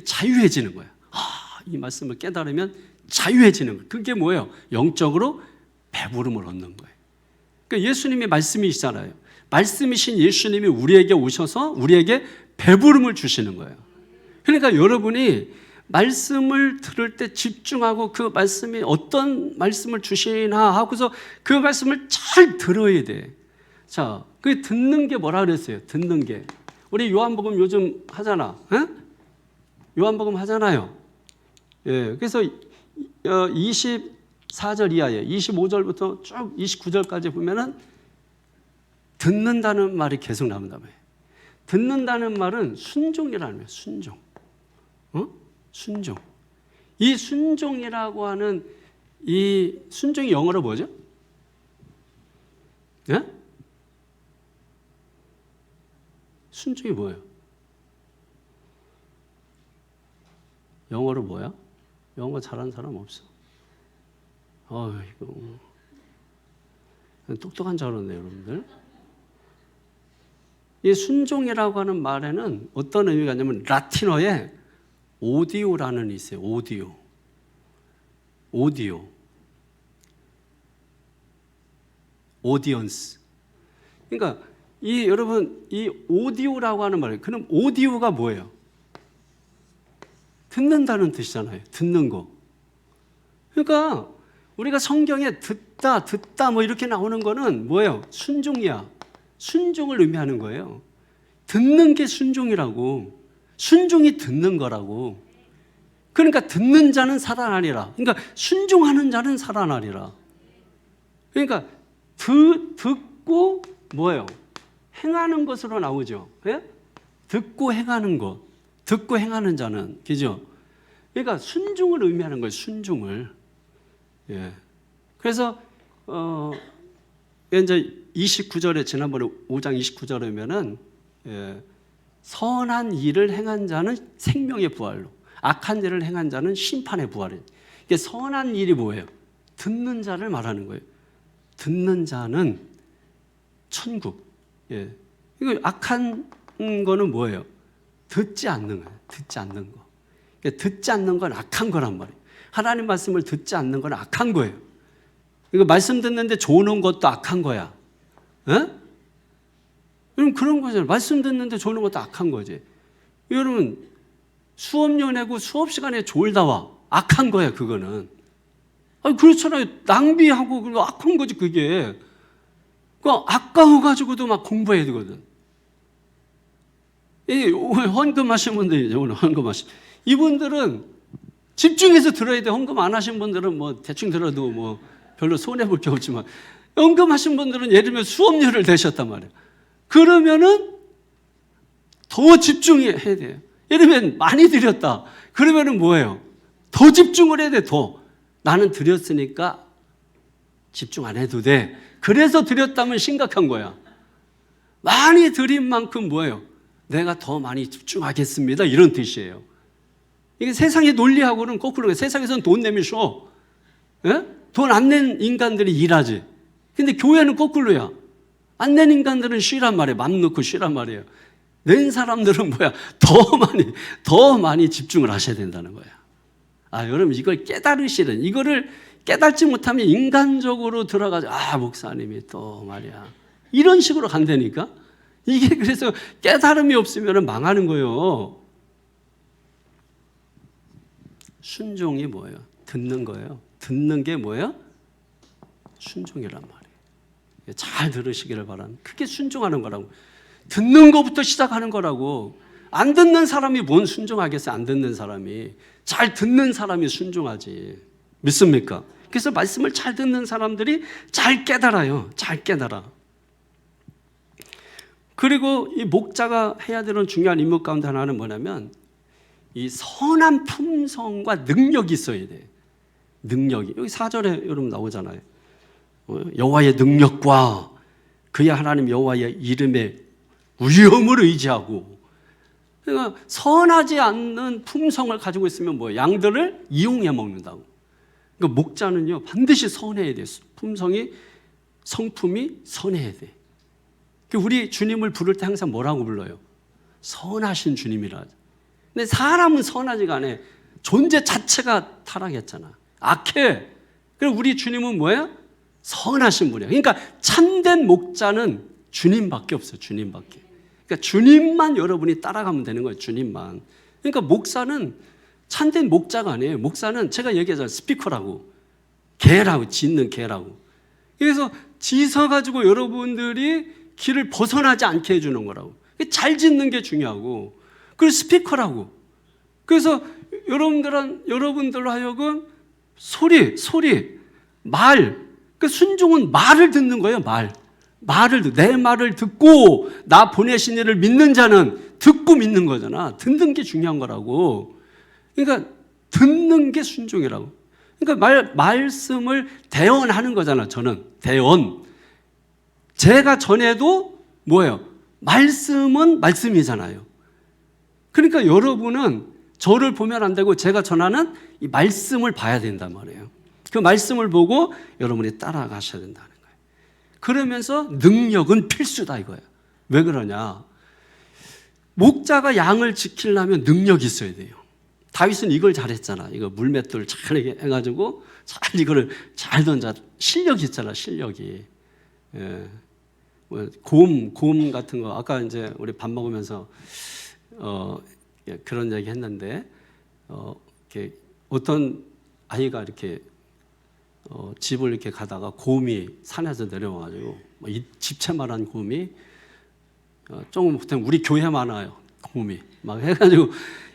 자유해지는 거예요. 이 말씀을 깨달으면 자유해지는 거예요. 그게 뭐예요? 영적으로 배부름을 얻는 거예요. 그러니까 예수님의 말씀이시잖아요. 말씀이신 예수님이 우리에게 오셔서 우리에게 배부름을 주시는 거예요. 그러니까 여러분이 말씀을 들을 때 집중하고 그 말씀이 어떤 말씀을 주시나 하고서 그 말씀을 잘 들어야 돼. 자, 그 듣는 게 뭐라 그랬어요? 듣는 게. 우리 요한복음 요즘 하잖아. 요한복음 하잖아요. 그래서 24절 이하에 25절부터 쭉 29절까지 보면은 듣는다는 말이 계속 나온단 말이에요. 듣는다는 말은 순종이라는 거예요. 순종. 순종. 이 순종이라고 하는 이 순종이 영어로 뭐죠? 예? 순종이 뭐예요? 영어로 뭐야? 영어 잘하는 사람 없어. 이거 똑똑한 줄 알았네, 여러분들. 이 순종이라고 하는 말에는 어떤 의미가 있냐면 라틴어에 오디오라는 게 있어요. 오디오. 오디언스. 그러니까 여러분 이 오디오라고 하는 말이에요. 그럼 오디오가 뭐예요? 듣는다는 뜻이잖아요. 듣는 거. 그러니까 우리가 성경에 듣다 뭐 이렇게 나오는 거는 뭐예요? 순종이야. 순종을 의미하는 거예요. 듣는 게 순종이라고. 순종이 듣는 거라고. 그러니까 듣는 자는 살아나리라. 그러니까 순종하는 자는 살아나리라. 그러니까 듣고 뭐예요? 행하는 것으로 나오죠. 예? 듣고 행하는 것. 듣고 행하는 자는, 그죠? 그러니까 순종을 의미하는 거예요. 순종을. 예. 그래서 이제 29절에 지난번에 5장 29절에 보면은 선한 일을 행한 자는 생명의 부활로, 악한 일을 행한 자는 심판의 부활이. 이게 선한 일이 뭐예요? 듣는 자를 말하는 거예요. 듣는 자는 천국. 예. 이거 악한 거는 뭐예요? 듣지 않는 거예요. 듣지 않는 거. 듣지 않는 건 악한 거란 말이에요. 하나님 말씀을 듣지 않는 건 악한 거예요. 이거 말씀 듣는데 조는 것도 악한 거야. 예? 그럼 그런 거잖아요. 말씀 듣는데 조는 것도 악한 거지. 여러분, 수업료 내고 수업 시간에 졸다 와. 악한 거야, 그거는. 아니, 그렇잖아요. 낭비하고, 그거 악한 거지, 그게. 아까워가지고도 막 공부해야 되거든. 헌금하신 분들이죠, 오늘 헌금하신. 이분들은 집중해서 들어야 돼. 헌금 안 하신 분들은 뭐 대충 들어도 뭐 별로 손해볼 게 없지만, 헌금하신 분들은 예를 들면 수업료를 내셨단 말이에요. 그러면은 더 집중해야 돼요. 예를 들면 많이 드렸다. 그러면은 뭐예요? 더 집중을 해야 돼, 더. 나는 드렸으니까 집중 안 해도 돼. 그래서 드렸다면 심각한 거야. 많이 드린 만큼 뭐예요? 내가 더 많이 집중하겠습니다. 이런 뜻이에요. 이게 세상의 논리하고는 거꾸로, 세상에서는 돈 내면 쉬어. 예? 돈 안 낸 인간들이 일하지. 근데 교회는 거꾸로야. 안 낸 인간들은 쉬란 말이에요. 맘 놓고 쉬란 말이에요. 낸 사람들은 뭐야? 더 많이 집중을 하셔야 된다는 거야. 여러분, 이걸 깨달으시는, 이거를 깨닫지 못하면 인간적으로 들어가서, 목사님이 또 말이야. 이런 식으로 간다니까? 이게 그래서 깨달음이 없으면 망하는 거예요. 순종이 뭐예요? 듣는 거예요. 듣는 게 뭐예요? 순종이란 말이에요. 잘 들으시기를 바랍니다. 그게 순종하는 거라고. 듣는 것부터 시작하는 거라고. 안 듣는 사람이 뭔 순종하겠어요? 안 듣는 사람이. 잘 듣는 사람이 순종하지. 믿습니까? 그래서 말씀을 잘 듣는 사람들이 잘 깨달아요. 잘 깨달아. 그리고 이 목자가 해야 되는 중요한 임무 가운데 하나는 뭐냐면 이 선한 품성과 능력이 있어야 돼. 능력이. 여기 4절에 여러분 나오잖아요. 여호와의 능력과 그의 하나님 여호와의 이름의 위엄을 의지하고. 그러니까 선하지 않는 품성을 가지고 있으면 뭐예요? 양들을 이용해 먹는다고. 그러니까 목자는요 반드시 선해야 돼. 품성이, 성품이 선해야 돼. 우리 주님을 부를 때 항상 뭐라고 불러요? 선하신 주님이라. 근데 사람은 선하지가 않아. 존재 자체가 타락했잖아. 악해. 그리고 우리 주님은 뭐예요? 선하신 분이에요. 그러니까 참된 목자는 주님밖에 없어요. 주님밖에. 그러니까 주님만 여러분이 따라가면 되는 거예요. 주님만. 그러니까 목사는 참된 목자가 아니에요. 목사는 제가 얘기하잖아요. 스피커라고. 개라고. 짖는 개라고. 그래서 짖어가지고 여러분들이 길을 벗어나지 않게 해주는 거라고. 잘 짖는 게 중요하고. 그리고 스피커라고. 그래서 여러분들로 하여금 소리, 말. 그 순종은 말을 듣는 거예요. 내 말을 듣고 나 보내신 이를 믿는 자는 듣고 믿는 거잖아. 듣는 게 중요한 거라고. 그러니까 듣는 게 순종이라고. 그러니까 말씀을 대언하는 거잖아. 저는 대언. 제가 전해도 뭐예요? 말씀은 말씀이잖아요. 그러니까 여러분은 저를 보면 안 되고 제가 전하는 이 말씀을 봐야 된단 말이에요. 그 말씀을 보고 여러분이 따라가셔야 된다는 거예요. 그러면서 능력은 필수다 이거예요. 왜 그러냐? 목자가 양을 지키려면 능력이 있어야 돼요. 다윗은 이걸 잘했잖아. 이거 물맷돌 잘 해가지고 잘 이거를 잘 던져. 실력이 있잖아. 실력이. 예. 곰 같은 거 아까 이제 우리 밥 먹으면서 그런 얘기 했는데 이렇게 어떤 아이가 이렇게 집을 이렇게 가다가 곰이 산에서 내려와가지고 이 집채만한 곰이 조금 보통 우리 교회 많아요. 곰이 막 해가지고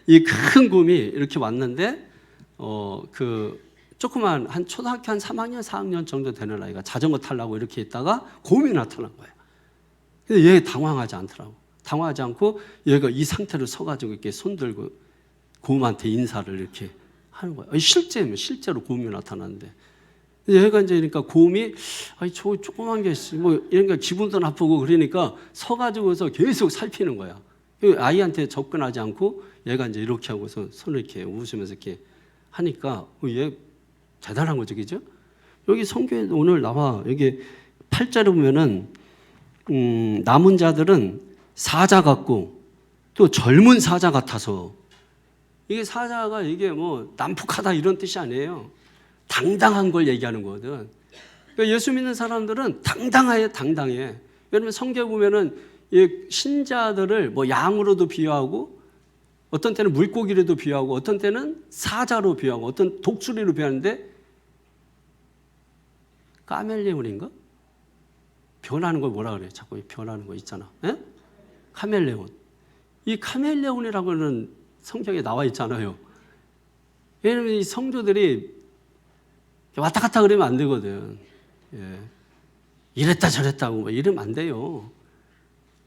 이 큰 곰이 이렇게 왔는데 그 조그만 한 초등학교 한 3학년, 4학년 정도 되는 아이가 자전거 타려고 이렇게 있다가 곰이 나타난 거예요. 근데 얘 당황하지 않더라고. 당황하지 않고 얘가 이 상태로 서가지고 이렇게 손 들고 곰한테 인사를 이렇게 하는 거예요. 실제로 곰이 나타났는데 얘가 이제 그러니까 곰이 저 조그만 게 뭐 이러니까 기분도 나쁘고 그러니까 서가지고서 계속 살피는 거야. 아이한테 접근하지 않고 얘가 이제 이렇게 하고서 손을 이렇게 웃으면서 이렇게 하니까 얘 대단한 거죠, 그죠? 여기 성경에 오늘 나와 여기 8절에 보면은 남은 자들은 사자 같고 또 젊은 사자 같아서 이게 사자가 이게 뭐 난폭하다 이런 뜻이 아니에요. 당당한 걸 얘기하는 거거든. 그러니까 예수 믿는 사람들은 당당해. 왜냐면 성경에 보면은 신자들을 뭐 양으로도 비유하고 어떤 때는 물고기로도 비유하고 어떤 때는 사자로 비유하고 어떤 독수리로 비유하는데 카멜레온인가? 변하는 걸 뭐라 그래요? 자꾸 변하는 거 있잖아. 에? 카멜레온. 이 카멜레온이라고 하는 성경에 나와 있잖아요. 왜냐면 이 성도들이 왔다 갔다 그러면 안 되거든. 예. 이랬다 저랬다고 뭐 이러면 안 돼요.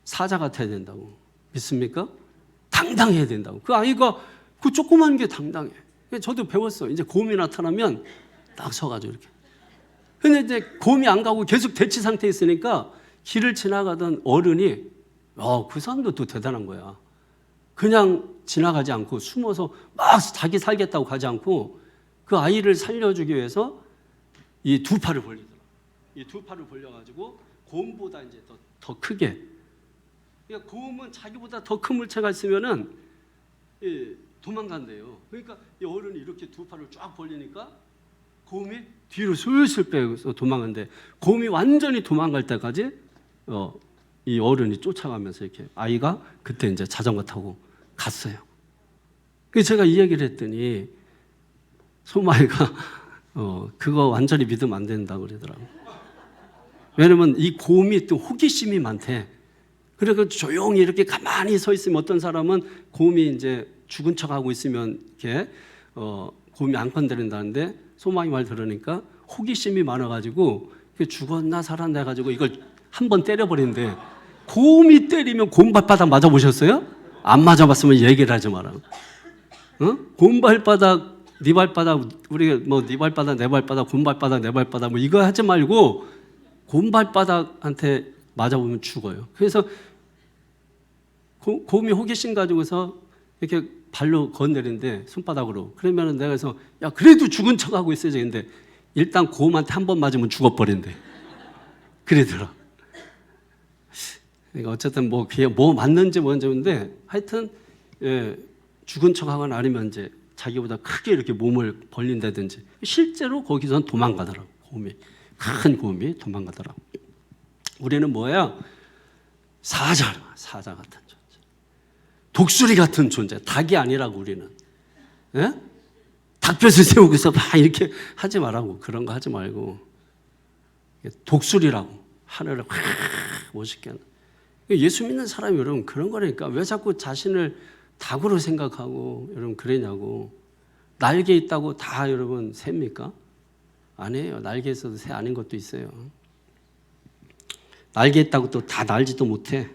사자 같아야 된다고. 믿습니까? 당당해야 된다고. 그 아이가 그 조그만 게 당당해. 저도 배웠어요. 이제 곰이 나타나면 딱 서가지고 이렇게. 근데 이제 곰이 안 가고 계속 대치 상태에 있으니까 길을 지나가던 어른이 그 사람도 또 대단한 거야. 그냥 지나가지 않고 숨어서 막 자기 살겠다고 가지 않고 그 아이를 살려주기 위해서 이 두 팔을 벌리더라. 이 두 팔을 벌려가지고 곰보다 이제 더 크게. 그러니까 곰은 자기보다 더 큰 물체가 있으면은 도망간대요. 그러니까 이 어른이 이렇게 두 팔을 쫙 벌리니까 곰이 뒤로 슬슬 빼서 도망가는데 곰이 완전히 도망갈 때까지 이 어른이 쫓아가면서 이렇게 아이가 그때 이제 자전거 타고 갔어요. 그래서 제가 이 얘기를 했더니 소마이가 그거 완전히 믿으면 안 된다고 그러더라고요. 왜냐면 이 곰이 또 호기심이 많대. 그래서 조용히 이렇게 가만히 서 있으면 어떤 사람은 곰이 이제 죽은 척하고 있으면 이렇게 곰이 안 건드린다는데 소마이 말 들으니까 호기심이 많아가지고 죽었나 살았나 해가지고 이걸 한번 때려버리는데 곰이 때리면 곰 발바닥 맞아보셨어요? 안 맞아봤으면 얘기를 하지 마라. 곰 발바닥, 네 발바닥, 우리가 뭐 네 발바닥, 내 발바닥, 곰 발바닥, 내 발바닥 뭐 이거 하지 말고 곰 발바닥한테 맞아보면 죽어요. 그래서 곰이 호기심 가지고서 이렇게 발로 건드리는데 손바닥으로 그러면은 내가 그래서 야 그래도 죽은 척하고 있어야지. 근데 일단 곰한테 한 번 맞으면 죽어버린대. 그러더라. 그러니까 어쨌든 뭐 맞는지 뭔지 모르는데 하여튼 죽은 척하거나 아니면 이제 자기보다 크게 이렇게 몸을 벌린다든지 실제로 거기서는 도망가더라고. 큰 곰이 도망가더라고. 우리는 뭐야? 사자 같은 존재. 독수리 같은 존재. 닭이 아니라고 우리는. 예? 닭뼈를 세우고서 막 이렇게 하지 말라고. 그런 거 하지 말고. 독수리라고. 하늘을 확 멋있게 하는. 예수 믿는 사람이 여러분 그런 거라니까. 왜 자꾸 자신을 닭으로 생각하고 여러분 그러냐고. 날개 있다고 다 여러분 셉니까? 아니에요. 날개 있어도 새 아닌 것도 있어요. 날개 있다고 또 다 날지도 못해.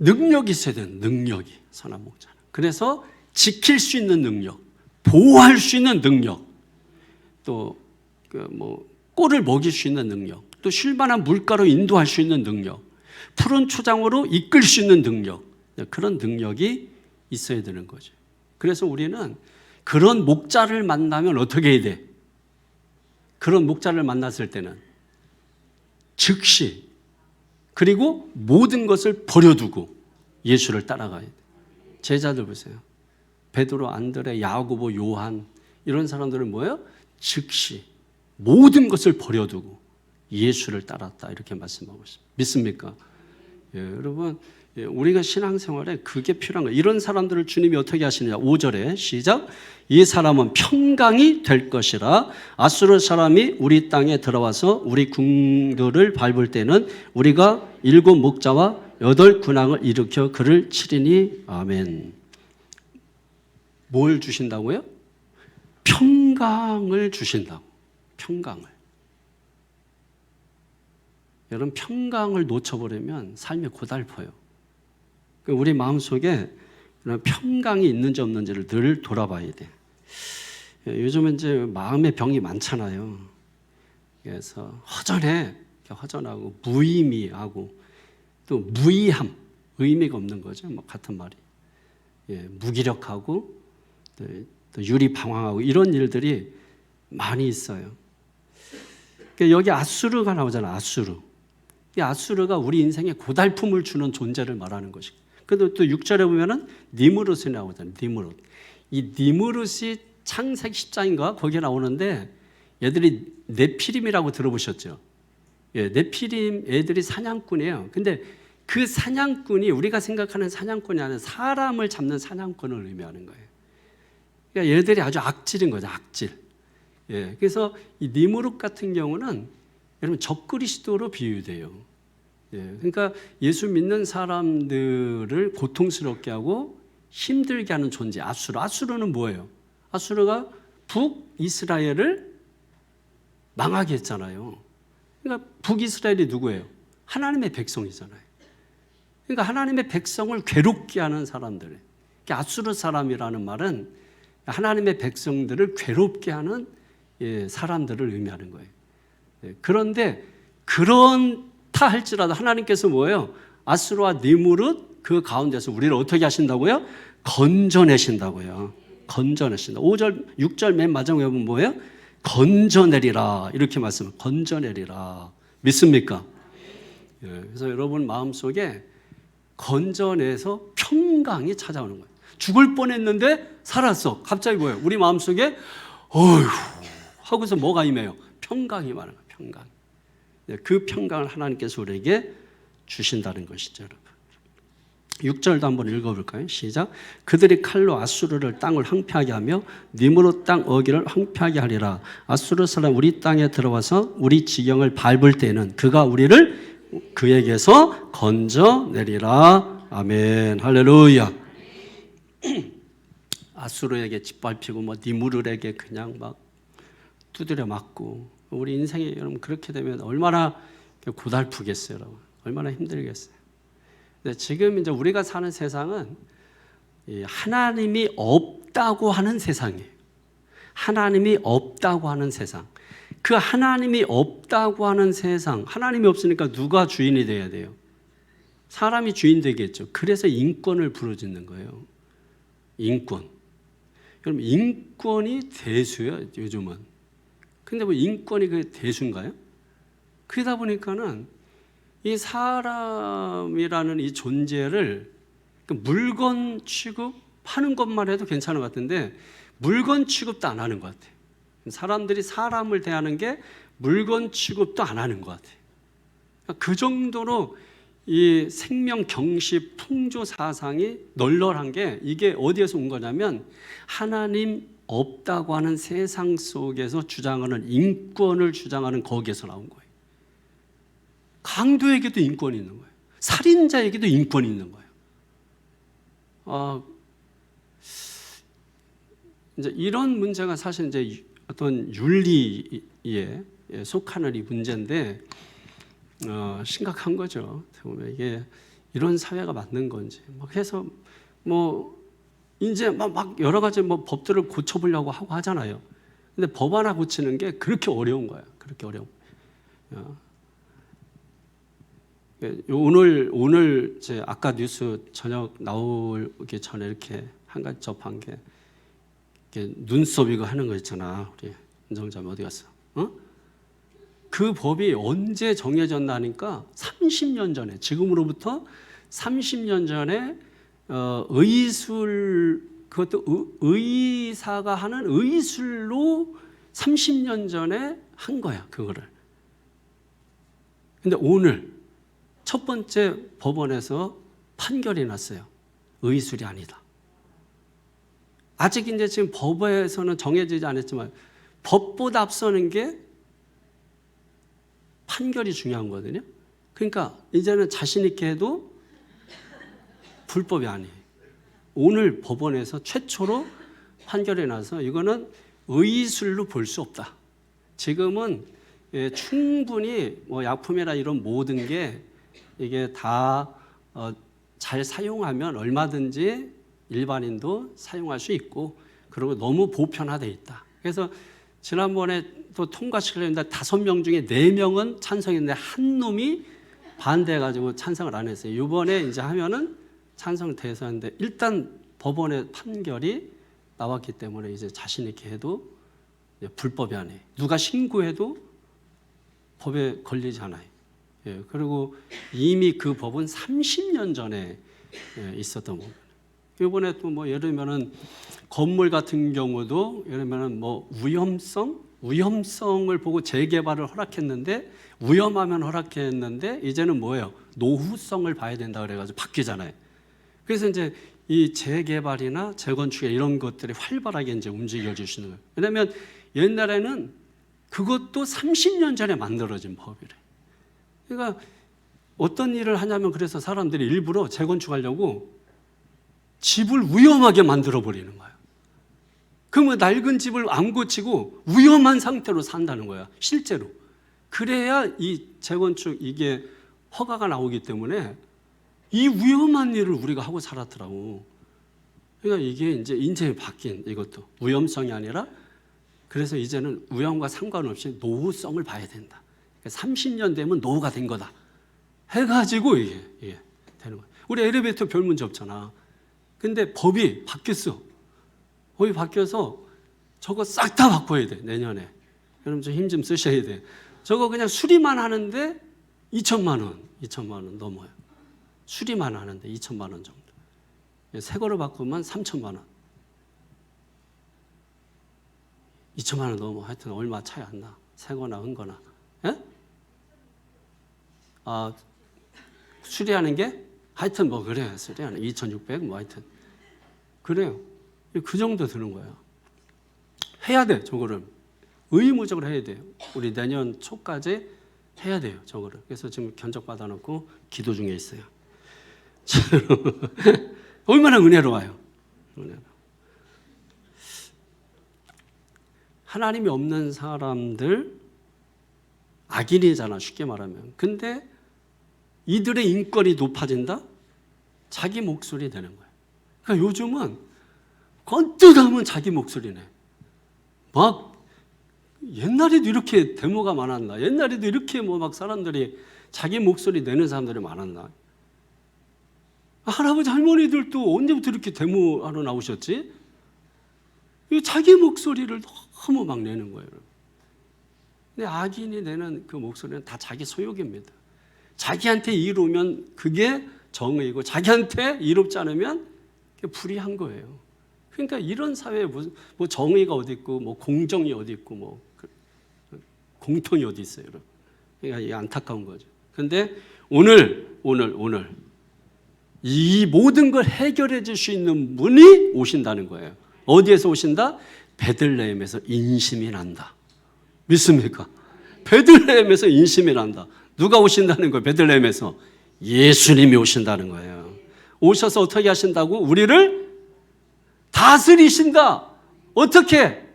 능력이 있어야 되는 능력이 선한 목자는. 그래서 지킬 수 있는 능력, 보호할 수 있는 능력, 또 꼴을 먹일 수 있는 능력, 또 쉴만한 물가로 인도할 수 있는 능력, 푸른 초장으로 이끌 수 있는 능력, 그런 능력이 있어야 되는 거죠. 그래서 우리는 그런 목자를 만나면 어떻게 해야 돼? 그런 목자를 만났을 때는 즉시 그리고 모든 것을 버려두고 예수를 따라가야 돼. 제자들 보세요. 베드로, 안드레, 야고보, 요한 이런 사람들은 뭐예요? 즉시 모든 것을 버려두고 예수를 따랐다 이렇게 말씀하고 있습니다. 믿습니까? 여러분 우리가 신앙생활에 그게 필요한 거예요. 이런 사람들을 주님이 어떻게 하시느냐. 5절에 시작. 이 사람은 평강이 될 것이라. 아수르 사람이 우리 땅에 들어와서 우리 궁들을 밟을 때는 우리가 7 목자와 여덟 군왕을 일으켜 그를 치리니 아멘. 뭘 주신다고요? 평강을 주신다고. 평강을. 여러분 평강을 놓쳐버리면 삶이 고달퍼요. 우리 마음속에 평강이 있는지 없는지를 늘 돌아봐야 돼. 요즘은 이제 마음의 병이 많잖아요. 그래서 허전하고 무의미하고 또 무의함, 의미가 없는 거죠. 뭐 같은 말이. 무기력하고 또 유리방황하고 이런 일들이 많이 있어요. 여기 아수르가 나오잖아요. 아수르. 이 아수르가 우리 인생에 고달픔을 주는 존재를 말하는 것이고. 그런데 또 6절에 보면은 니무롯이 나오잖아요. 니무롯. 이 니무롯이 창세기 10장인가 거기에 나오는데 얘들이 네피림이라고 들어보셨죠? 네피림 애들이 사냥꾼이에요. 근데 그 사냥꾼이 우리가 생각하는 사냥꾼이 아니라 사람을 잡는 사냥꾼을 의미하는 거예요. 그러니까 얘들이 아주 악질인 거죠. 악질. 그래서 이 니무롯 같은 경우는 여러분 적그리스도로 비유돼요. 그러니까 예수 믿는 사람들을 고통스럽게 하고 힘들게 하는 존재. 아수르. 아수르는 뭐예요? 아수르가 북이스라엘을 망하게 했잖아요. 그러니까 북이스라엘이 누구예요? 하나님의 백성이잖아요. 그러니까 하나님의 백성을 괴롭게 하는 사람들. 그러니까 아수르 사람이라는 말은 하나님의 백성들을 괴롭게 하는 사람들을 의미하는 거예요. 그런데 그렇다 할지라도 하나님께서 뭐예요? 아수르와 니무롯 그 가운데서 우리를 어떻게 하신다고요? 건져내신다고요. 건져내신다. 5절, 6절 맨 마지막에 보면 뭐예요? 건져내리라. 이렇게 말씀을 건져내리라. 믿습니까? 그래서 여러분 마음속에 건져내서 평강이 찾아오는 거예요. 죽을 뻔했는데 살았어. 갑자기 뭐예요? 우리 마음속에 어휴 하고서 뭐가 임해요? 평강이 많은 거예요. 평강. 그 평강을 하나님께서 우리에게 주신다는 것이죠, 여러분. 6절도 한번 읽어볼까요? 시작. 그들이 칼로 아수르를 땅을 황폐하게 하며 니무롯 땅 어기를 황폐하게 하리라. 아수르 사람 우리 땅에 들어와서 우리 지경을 밟을 때는 그가 우리를 그에게서 건져내리라. 아멘. 할렐루야. 아수르에게 짓밟히고 뭐 니무롯에게 그냥 막 두드려 맞고 우리 인생이 여러분 그렇게 되면 얼마나 고달프겠어요, 여러분. 얼마나 힘들겠어요. 근데 지금 이제 우리가 사는 세상은 하나님이 없다고 하는 세상이에요. 하나님이 없다고 하는 세상. 그 하나님이 없다고 하는 세상, 하나님이 없으니까 누가 주인이 돼야 돼요? 사람이 주인 되겠죠. 그래서 인권을 부르짖는 거예요. 인권. 여러분 인권이 대수예요, 요즘은. 근데 뭐 인권이 그게 대수인가요? 그러다 보니까는 이 사람이라는 이 존재를 물건 취급하는 것만 해도 괜찮은 것 같은데 물건 취급도 안 하는 것 같아요. 사람들이 사람을 대하는 게 물건 취급도 안 하는 것 같아요. 그 정도로 이 생명 경시 풍조 사상이 널널한 게 이게 어디에서 온 거냐면 하나님 없다고 하는 세상 속에서 주장하는 인권을 주장하는 거기에서 나온 거예요. 강도에게도 인권이 있는 거예요. 살인자에게도 인권이 있는 거예요. 이제 이런 문제가 사실 이제 어떤 윤리에 속하는 이 문제인데 심각한 거죠. 이게 이런 사회가 맞는 건지. 해서 뭐 이제 막 여러 가지 뭐 법들을 고쳐보려고 하고 하잖아요. 근데 법 하나 고치는 게 그렇게 어려운 거예요. 그렇게 어려운. 오늘 제 아까 뉴스 저녁 나오기 전에 이렇게 한 가지 접한 게 눈썹 이거 하는 거 있잖아. 우리 은정자매 어디 갔어? 그 법이 언제 정해졌나 하니까 30년 전에, 지금으로부터 30년 전에 의술, 그것도 의사가 하는 의술로 30년 전에 한 거야, 그거를. 근데 오늘 첫 번째 법원에서 판결이 났어요. 의술이 아니다. 아직 이제 지금 법에서는 정해지지 않았지만 법보다 앞서는 게 판결이 중요한 거거든요. 그러니까 이제는 자신 있게 해도 불법이 아니에요. 오늘 법원에서 최초로 판결이 나서 이거는 의술로 볼 수 없다. 지금은 충분히 뭐 약품이나 이런 모든 게 이게 다 잘 사용하면 얼마든지 일반인도 사용할 수 있고, 그리고 너무 보편화돼 있다. 그래서 지난번에 또 통과시키려는데 5명 중에 4명은 찬성했는데 한 놈이 반대해가지고 찬성을 안 했어요. 이번에 이제 하면은 찬성을 돼서 하는데, 일단 법원의 판결이 나왔기 때문에 이제 자신 있게 해도 불법이 아니에요. 누가 신고해도 법에 걸리지 않아요. 예, 그리고 이미 그 법은 30년 전에 있었던 법이에요. 이번에 또 뭐 예를 들면은 건물 같은 경우도 예를 들면은 뭐 위험성을 보고 재개발을 허락했는데, 위험하면 허락했는데 이제는 뭐예요? 노후성을 봐야 된다 그래가지고 바뀌잖아요. 그래서 이제 이 재개발이나 재건축 이런 것들이 활발하게 이제 움직여 주시는 거예요. 왜냐하면 옛날에는 그것도 30년 전에 만들어진 법이래. 그러니까 어떤 일을 하냐면, 그래서 사람들이 일부러 재건축하려고 집을 위험하게 만들어 버리는 거야. 그러면 낡은 집을 안 고치고 위험한 상태로 산다는 거야, 실제로. 그래야 이 재건축 이게 허가가 나오기 때문에 이 위험한 일을 우리가 하고 살았더라고. 그러니까 이게 이제 인생이 바뀐, 이것도 위험성이 아니라, 그래서 이제는 위험과 상관없이 노후성을 봐야 된다. 30년 되면 노후가 된 거다 해가지고 이게 되는 거야. 우리 엘리베이터 별 문제 없잖아. 근데 법이 바뀌었어. 법이 바뀌어서 저거 싹 다 바꿔야 돼, 내년에. 여러분 좀 힘 좀 쓰셔야 돼. 저거 그냥 수리만 하는데 2천만 원 넘어요. 수리만 하는데 2천만 원 정도. 새 거로 바꾸면 3천만 원. 2천만 원 넘어. 하여튼 얼마 차이 안 나. 새 거나 헌 거나. 예? 수리하는 게 하여튼 뭐 그래. 수리하는 2,600 뭐 하여튼. 그래요. 그 정도 드는 거예요. 해야 돼, 저거를. 의무적으로 해야 돼요. 우리 내년 초까지 해야 돼요, 저거를. 그래서 지금 견적 받아놓고 기도 중에 있어요. 얼마나 은혜로워요. 하나님이 없는 사람들, 악인이잖아, 쉽게 말하면. 근데 이들의 인권이 높아진다? 자기 목소리 되는 거예요. 그러니까 요즘은 건뜻 하면 자기 목소리네. 막 옛날에도 이렇게 데모가 많았나? 옛날에도 이렇게 뭐 막 사람들이 자기 목소리 내는 사람들이 많았나? 할아버지 할머니들도 언제부터 이렇게 데모하러 나오셨지? 자기 목소리를 너무 막 내는 거예요. 근데 악인이 내는 그 목소리는 다 자기 소욕입니다. 자기한테 이로우면 그게 정의고, 자기한테 이롭지 않으면 그게 불의한 거예요. 그러니까 이런 사회에 뭐 정의가 어디 있고, 뭐 공정이 어디 있고, 뭐 공통이 어디 있어요, 여러분. 그러니까 이게 안타까운 거죠. 근데 오늘 이 모든 걸 해결해 줄 수 있는 분이 오신다는 거예요. 어디에서 오신다? 베들레헴에서 인심이 난다. 믿습니까? 베들레헴에서 인심이 난다. 누가 오신다는 거예요? 베들레헴에서 예수님이 오신다는 거예요. 오셔서 어떻게 하신다고? 우리를 다스리신다. 어떻게?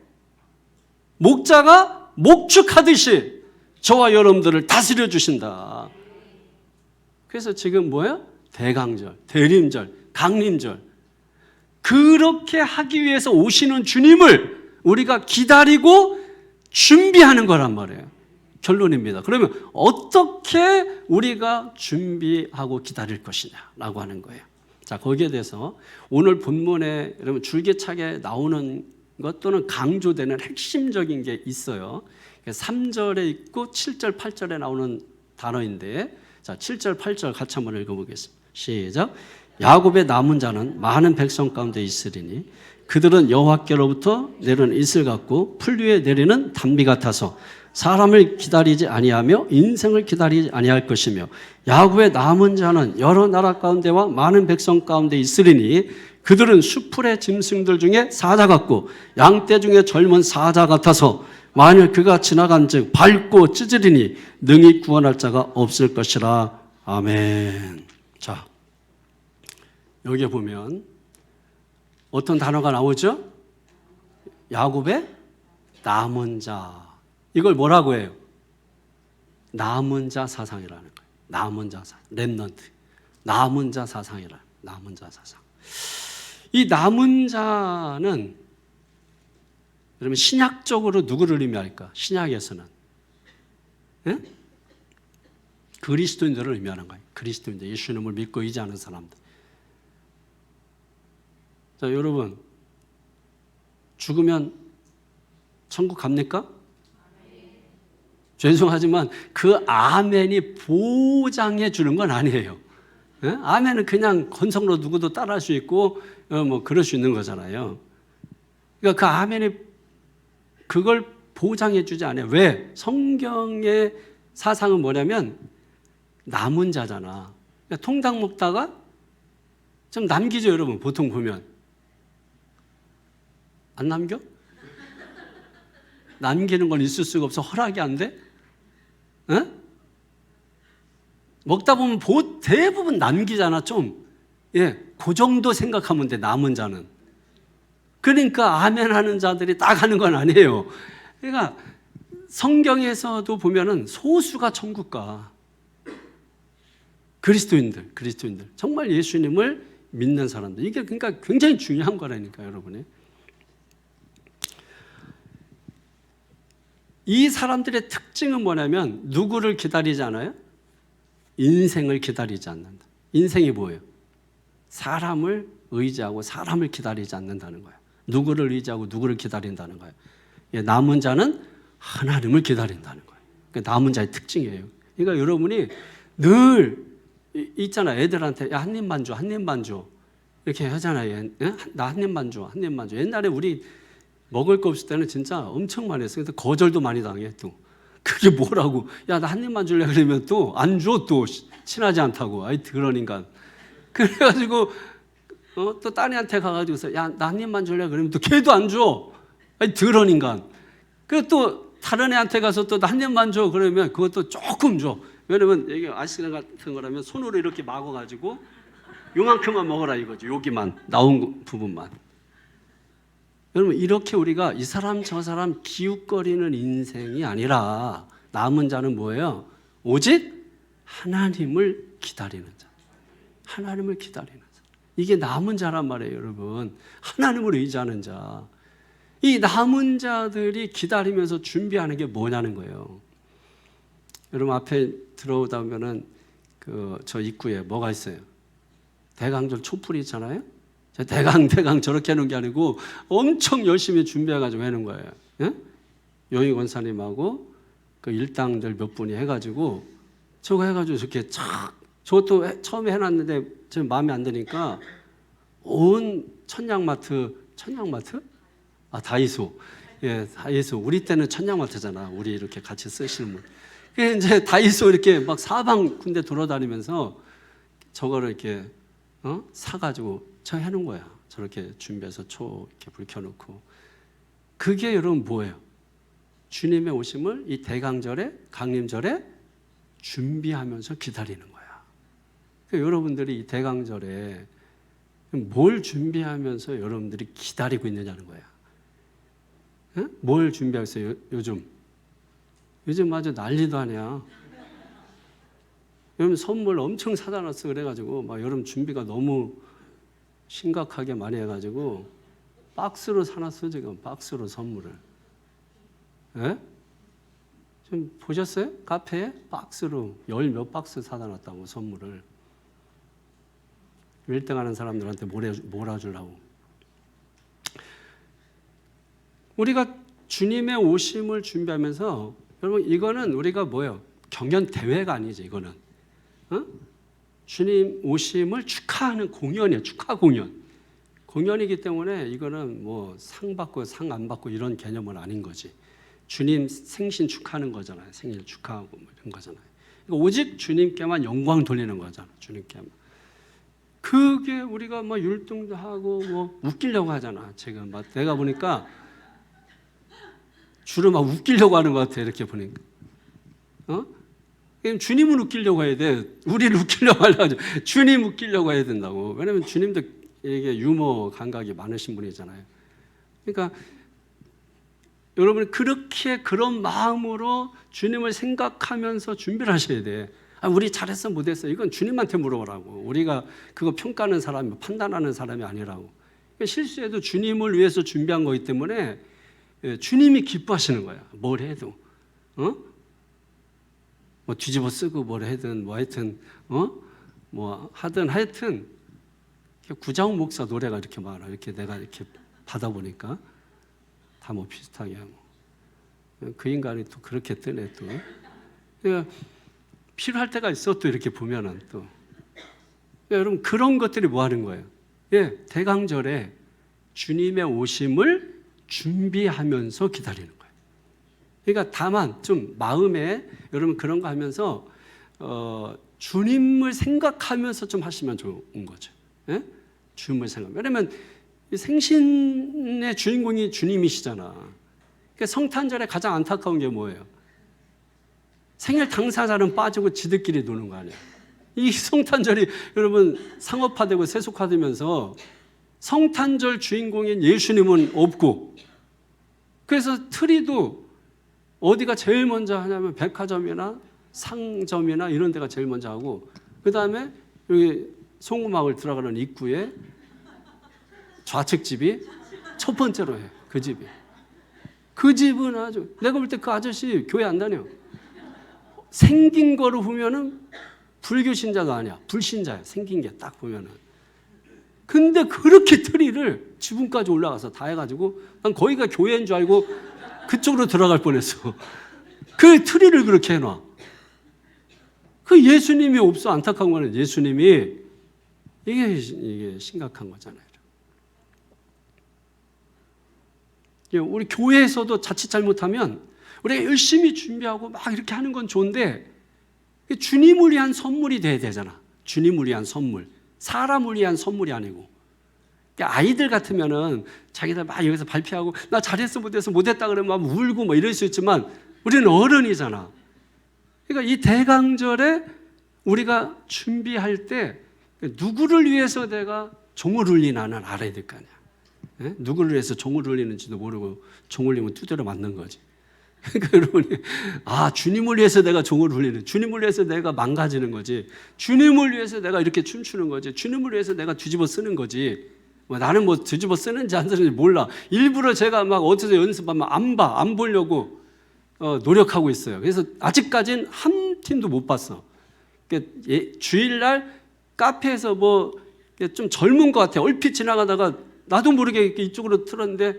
목자가 목축하듯이 저와 여러분들을 다스려 주신다. 그래서 지금 뭐야? 대강절, 대림절, 강림절. 그렇게 하기 위해서 오시는 주님을 우리가 기다리고 준비하는 거란 말이에요. 결론입니다. 그러면 어떻게 우리가 준비하고 기다릴 것이냐라고 하는 거예요. 자, 거기에 대해서 오늘 본문에 여러분 줄기차게 나오는 것 또는 강조되는 핵심적인 게 있어요. 3절에 있고 7절, 8절에 나오는 단어인데, 자, 7절, 8절 같이 한번 읽어보겠습니다. 시작. 야곱의 남은 자는 많은 백성 가운데 있으리니 그들은 여호와께로부터 내리는 이슬 같고 풀 위에 내리는 단비 같아서 사람을 기다리지 아니하며 인생을 기다리지 아니할 것이며, 야곱의 남은 자는 여러 나라 가운데와 많은 백성 가운데 있으리니 그들은 수풀의 짐승들 중에 사자 같고 양떼 중에 젊은 사자 같아서 만일 그가 지나간즉 밟고 찢으리니 능히 구원할 자가 없을 것이라. 아멘. 자, 여기에 보면 어떤 단어가 나오죠? 야곱의 남은 자. 이걸 뭐라고 해요? 남은 자 사상이라는 거예요. 남은 자 사상, 렘넌트. 남은 자 사상이라. 남은 자 사상. 이 남은 자는 여러분 신약적으로 누구를 의미할까? 신약에서는 예? 그리스도인들을 의미하는 거예요. 그리스도인들, 예수님을 믿고 의지하는 사람들. 자, 여러분 죽으면 천국 갑니까? 죄송하지만 그 아멘이 보장해 주는 건 아니에요. 예? 아멘은 그냥 건성으로 누구도 따라할 수 있고 뭐 그럴 수 있는 거잖아요. 그러니까 그 아멘이 그걸 보장해 주지 않아요. 왜? 성경의 사상은 뭐냐면 남은 자잖아. 그러니까 통닭 먹다가 좀 남기죠, 여러분. 보통 보면 안 남겨? 남기는 건 있을 수가 없어. 허락이 안 돼? 에? 먹다 보면 대부분 남기잖아, 좀. 예, 그 정도 생각하면 돼, 남은 자는. 그러니까 아멘 하는 자들이 딱 하는 건 아니에요. 그러니까 성경에서도 보면은 소수가 천국 가. 그리스도인들. 정말 예수님을 믿는 사람들. 이게 그러니까 굉장히 중요한 거라니까, 여러분이. 이 사람들의 특징은 뭐냐면 누구를 기다리지 않아요? 인생을 기다리지 않는다. 인생이 뭐예요? 사람을 의지하고 사람을 기다리지 않는다는 거예요. 누구를 의지하고 누구를 기다린다는 거예요. 남은 자는 하나님을 기다린다는 거예요. 그게 남은 자의 특징이에요. 그러니까 여러분이 늘 있잖아요. 애들한테 야, 한 입만 줘, 한 입만 줘. 이렇게 하잖아요. 나 한 입만 줘, 한 입만 줘. 옛날에 우리 먹을 거 없을 때는 진짜 엄청 많이 했어요. 근데 거절도 많이 당해 또. 그게 뭐라고? 야, 나 한 입만 줄래? 그러면 또 안 줘, 또 친하지 않다고. 아이 그런 인간. 그래가지고 또 딴애한테 가가지고서 야, 나 한 입만 줄래? 그러면 또 걔도 안 줘. 아이 그런 인간. 그 또 다른 애한테 가서 또 나 한 입만 줘. 그러면 그것도 조금 줘. 왜냐면 이게 아이스크림 같은 거라면 손으로 이렇게 막아가지고 요만큼만 먹어라 이거죠. 여기만 나온 부분만. 여러분 이렇게 우리가 이 사람 저 사람 기웃거리는 인생이 아니라 남은 자는 뭐예요? 오직 하나님을 기다리는 자. 하나님을 기다리는 자. 이게 남은 자란 말이에요, 여러분. 하나님을 의지하는 자. 이 남은 자들이 기다리면서 준비하는 게 뭐냐는 거예요. 여러분 앞에 들어오다 보면은 저 입구에 뭐가 있어요? 대강절 촛불이 있잖아요. 대강 저렇게 하는 게 아니고 엄청 열심히 준비해가지고 하는 거예요. 예? 요희 권사님하고 그 일당들 몇 분이 해가지고 저거 해가지고 저렇게 저것도 처음에 해놨는데 좀 마음에 안 드니까 온 천냥마트? 아 다이소. 예, 다이소. 우리 때는 천냥마트잖아. 우리 이렇게 같이 쓰시는 분. 그래서 이제 다이소 이렇게 막 사방 군데 돌아다니면서 저거를 이렇게 사가지고 저 해놓은 거야. 저렇게 준비해서 이렇게 불 켜놓고. 그게 여러분 뭐예요? 주님의 오심을 이 대강절에, 강림절에 준비하면서 기다리는 거야. 그러니까 여러분들이 이 대강절에 뭘 준비하면서 여러분들이 기다리고 있느냐는 거야. 응? 뭘 준비하세요? 요즘 아주 난리도 아니야. 여러분 선물 엄청 사다 놨어. 그래가지고 막 여러분 준비가 너무 심각하게 많이 해가지고 박스로 사놨어. 지금 박스로 선물을. 예? 좀 보셨어요? 카페에 박스로 몇 박스 사다 놨다고 선물을. 1등 하는 사람들한테 몰아주려고. 우리가 주님의 오심을 준비하면서 여러분 이거는 우리가 뭐예요? 경연 대회가 아니죠. 이거는 주님 오심을 축하하는 공연이에요. 축하 공연. 공연이기 때문에 이거는 뭐 상 받고 상 안 받고 이런 개념은 아닌 거지. 주님 생신 축하하는 거잖아요. 생일 축하하고 뭐 이런 거잖아요. 그러니까 오직 주님께만 영광 돌리는 거잖아요. 주님께만. 그게 우리가 뭐 율동도 하고 뭐 웃기려고 하잖아. 지금 막 내가 보니까 주로 막 웃기려고 하는 것 같아. 이렇게 보니까. 주님을 웃기려고 해야 돼. 우리를 웃기려고 하려고 주님 웃기려고 해야 된다고. 왜냐하면 주님도 이게 유머 감각이 많으신 분이잖아요. 그러니까 여러분 그렇게 그런 마음으로 주님을 생각하면서 준비를 하셔야 돼. 우리 잘했어 못했어 이건 주님한테 물어보라고. 우리가 그거 평가하는 사람이 판단하는 사람이 아니라고. 그러니까 실수해도 주님을 위해서 준비한 거기 때문에 주님이 기뻐하시는 거야. 뭘 해도 뭐 뒤집어 쓰고 뭘 하든 뭐 하여튼 뭐 하든 하여튼 구자욱 목사 노래가 이렇게 많아. 이렇게 내가 이렇게 받아보니까 다 뭐 비슷하게 하고 그 인간이 또 그렇게 뜨네 또. 그러니까 필요할 때가 있어 또 이렇게 보면은 또. 그러니까 여러분 그런 것들이 뭐 하는 거예요? 대강절에 주님의 오심을 준비하면서 기다리는 거예요. 그러니까 다만 좀 마음에 여러분 그런 거 하면서 주님을 생각하면서 좀 하시면 좋은 거죠. 주님을 생각. 왜냐면 생신의 주인공이 주님이시잖아. 그러니까 성탄절에 가장 안타까운 게 뭐예요? 생일 당사자는 빠지고 지들끼리 노는 거 아니야. 이 성탄절이 여러분 상업화되고 세속화되면서 성탄절 주인공인 예수님은 없고, 그래서 트리도 어디가 제일 먼저 하냐면 백화점이나 상점이나 이런 데가 제일 먼저 하고, 그 다음에 여기 송구마을 들어가는 입구에 좌측 집이 첫 번째로 해. 그 집이. 그 집은 아주 내가 볼 때 그 아저씨 교회 안 다녀. 생긴 거로 보면은 불교 신자도 아니야. 불신자야. 생긴 게 딱 보면은. 근데 그렇게 트리를 지붕까지 올라가서 다 해가지고 난 거기가 교회인 줄 알고 그쪽으로 들어갈 뻔했어. 그 트리를 그렇게 해놔. 그 예수님이 없어. 안타까운 거는 예수님이 이게 심각한 거잖아요. 우리 교회에서도 자칫 잘못하면 우리가 열심히 준비하고 막 이렇게 하는 건 좋은데 주님을 위한 선물이 돼야 되잖아. 주님을 위한 선물. 사람을 위한 선물이 아니고. 아이들 같으면은 자기들 막 여기서 발표하고 나 잘했어 못했다 그러면 막 울고 뭐 이럴 수 있지만 우리는 어른이잖아. 그러니까 이 대강절에 우리가 준비할 때 누구를 위해서 내가 종을 울리나는 알아야 될 거 아니야. 누구를 위해서 종을 울리는지도 모르고 종 울리면 두드려 맞는 거지. 그러니까 여러분이 주님을 위해서 내가 종을 울리는, 주님을 위해서 내가 망가지는 거지, 주님을 위해서 내가 이렇게 춤추는 거지, 주님을 위해서 내가 뒤집어 쓰는 거지. 나는 뭐 뒤집어 쓰는지 안 쓰는지 몰라. 일부러 제가 막 어디서 연습하면 안 보려고 노력하고 있어요. 그래서 아직까지는 한 팀도 못 봤어. 그러니까 주일날 카페에서 뭐 좀 젊은 것 같아. 얼핏 지나가다가 나도 모르게 이쪽으로 틀었는데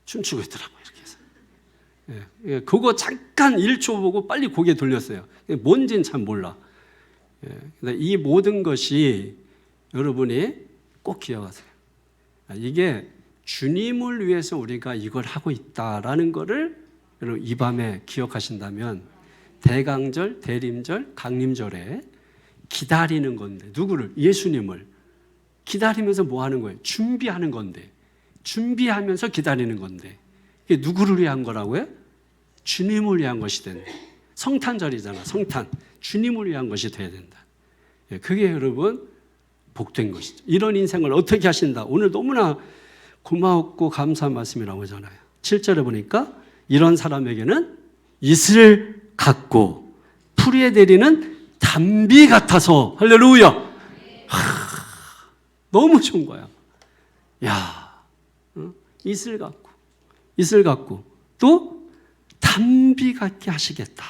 춤추고 있더라고. 이렇게 해서. 그거 잠깐 1초 보고 빨리 고개 돌렸어요. 뭔지는 잘 몰라. 이 모든 것이 여러분이 꼭 기억하세요. 이게 주님을 위해서 우리가 이걸 하고 있다라는 것을 여러분 이 밤에 기억하신다면 대강절, 대림절, 강림절에 기다리는 건데 누구를? 예수님을 기다리면서 뭐 하는 거예요? 준비하는 건데, 준비하면서 기다리는 건데 이게 누구를 위한 거라고요? 주님을 위한 것이 된다. 성탄절이잖아. 성탄. 주님을 위한 것이 돼야 된다. 그게 여러분 복된 것이죠. 이런 인생을 어떻게 하신다. 오늘 너무나 고마웠고 감사한 말씀이라고 하잖아요. 7절에 보니까 이런 사람에게는 이슬 같고 풀이에 내리는 단비 같아서. 할렐루야. 너무 좋은 거야. 이슬 같고 또 단비 같게 하시겠다.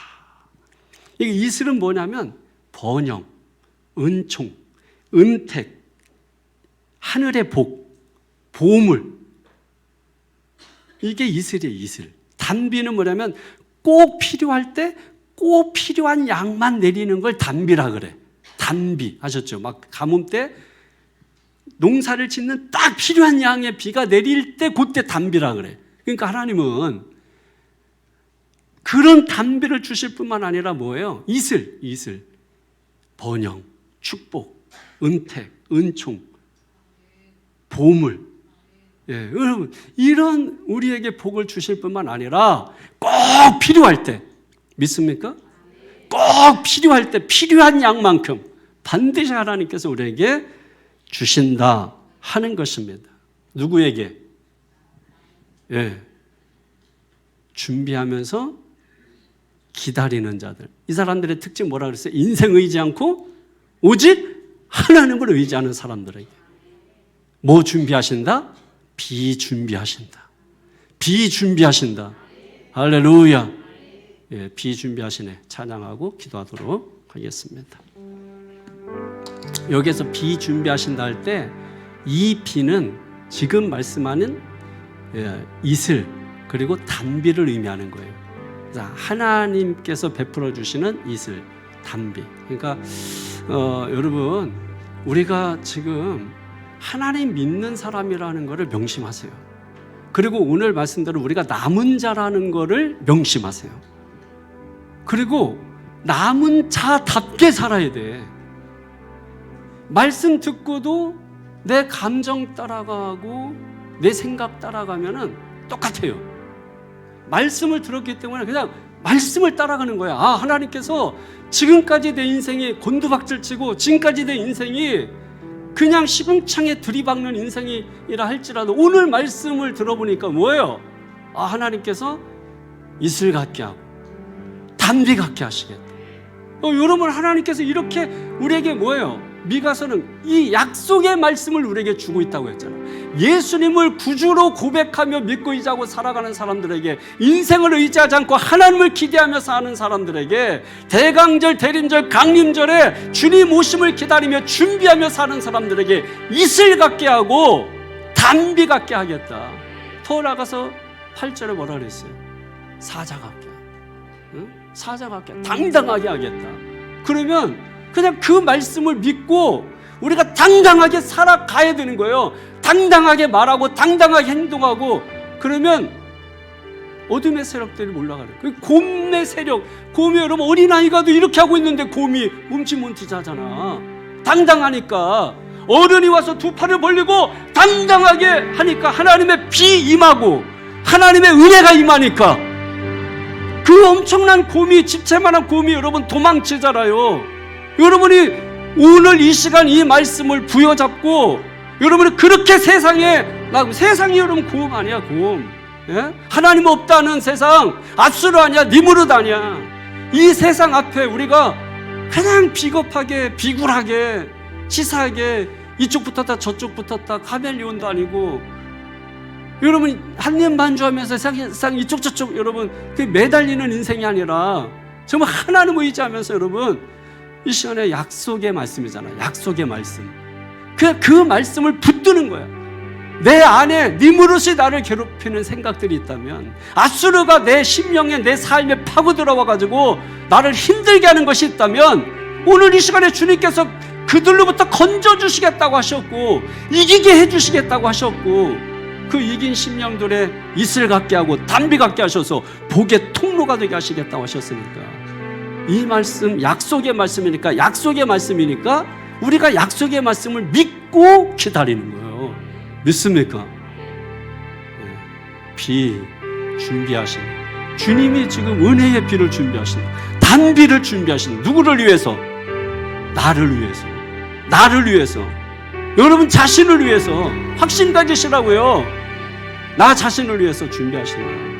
이게 이슬은 뭐냐면 번영, 은총, 은택, 하늘의 복, 보물. 이게 이슬이에요. 이슬. 단비는 뭐냐면 꼭 필요할 때 꼭 필요한 양만 내리는 걸 단비라 그래. 단비. 아셨죠? 막 가뭄 때 농사를 짓는 딱 필요한 양의 비가 내릴 때 그때 단비라 그래. 그러니까 하나님은 그런 단비를 주실 뿐만 아니라 뭐예요? 이슬. 번영, 축복, 은택, 은총, 보물. 여러분, 이런 우리에게 복을 주실 뿐만 아니라 꼭 필요할 때, 믿습니까? 꼭 필요할 때 필요한 양만큼 반드시 하나님께서 우리에게 주신다 하는 것입니다. 누구에게? 준비하면서 기다리는 자들. 이 사람들의 특징 뭐라 그랬어요? 인생 의지 않고 오직 하나님을 의지하는 사람들에게. 뭐 준비하신다? 비준비하신다. 비준비하신다. 할렐루야. 비준비하시네. 찬양하고 기도하도록 하겠습니다. 여기서 비준비하신다 할 때 이 비는 지금 말씀하는 이슬 그리고 단비를 의미하는 거예요. 하나님께서 베풀어 주시는 이슬, 단비. 그러니까 여러분 우리가 지금 하나님 믿는 사람이라는 것을 명심하세요. 그리고 오늘 말씀대로 우리가 남은 자라는 것을 명심하세요. 그리고 남은 자답게 살아야 돼. 말씀 듣고도 내 감정 따라가고 내 생각 따라가면은 똑같아요. 말씀을 들었기 때문에 그냥 말씀을 따라가는 거야. 아, 하나님께서 지금까지 내 인생이 곤두박질치고 지금까지 내 인생이 그냥 시궁창에 들이박는 인생이라 할지라도 오늘 말씀을 들어보니까 뭐예요? 아, 하나님께서 이슬 같게 하고 단비 같게 하시겠다. 여러분 하나님께서 이렇게 우리에게 뭐예요? 미가서는 이 약속의 말씀을 우리에게 주고 있다고 했잖아요. 예수님을 구주로 고백하며 믿고 의지하고 살아가는 사람들에게, 인생을 의지하지 않고 하나님을 기대하며 사는 사람들에게, 대강절, 대림절, 강림절에 주님 오심을 기다리며 준비하며 사는 사람들에게 이슬 같게 하고 단비 같게 하겠다. 더 나가서 8절에 뭐라 그랬어요? 사자 같게, 사자 같게 당당하게 하겠다. 그러면 그냥 그 말씀을 믿고 우리가 당당하게 살아가야 되는 거예요. 당당하게 말하고 당당하게 행동하고, 그러면 어둠의 세력들이 올라가는 거예요. 곰의 세력, 곰이 여러분 어린아이가도 이렇게 하고 있는데 곰이 뭉치뭉치하잖아. 당당하니까. 어른이 와서 두 팔을 벌리고 당당하게 하니까 하나님의 비 임하고 하나님의 은혜가 임하니까 그 엄청난 곰이, 집채만한 곰이 여러분 도망치잖아요. 여러분이 오늘 이 시간 이 말씀을 부여잡고 여러분이 그렇게 세상에 세상이 여러분 곰 아니야, 곰. 예? 하나님 없다는 세상, 아수르 아니야, 니무르드 아니야. 이 세상 앞에 우리가 그냥 비겁하게, 비굴하게, 치사하게 이쪽 붙었다 저쪽 붙었다, 카멜리온도 아니고 여러분 한입 반주하면서 세상 이쪽 저쪽 여러분 그 매달리는 인생이 아니라 정말 하나님 의지하면서 여러분 이 시간에 약속의 말씀이잖아요. 약속의 말씀. 그 말씀을 붙드는 거야. 내 안에 니무롯이 나를 괴롭히는 생각들이 있다면, 아수르가 내 심령에, 내 삶에 파고 들어와가지고 나를 힘들게 하는 것이 있다면, 오늘 이 시간에 주님께서 그들로부터 건져주시겠다고 하셨고 이기게 해주시겠다고 하셨고, 그 이긴 심령들의 이슬 같게 하고 단비 같게 하셔서 복의 통로가 되게 하시겠다고 하셨으니까, 이 말씀 약속의 말씀이니까, 약속의 말씀이니까 우리가 약속의 말씀을 믿고 기다리는 거예요. 믿습니까? 비 준비하신 주님이 지금 은혜의 비를 준비하신다. 단비를 준비하신다. 누구를 위해서? 나를 위해서, 나를 위해서, 여러분 자신을 위해서 확신 가지시라고요. 나 자신을 위해서 준비하신다.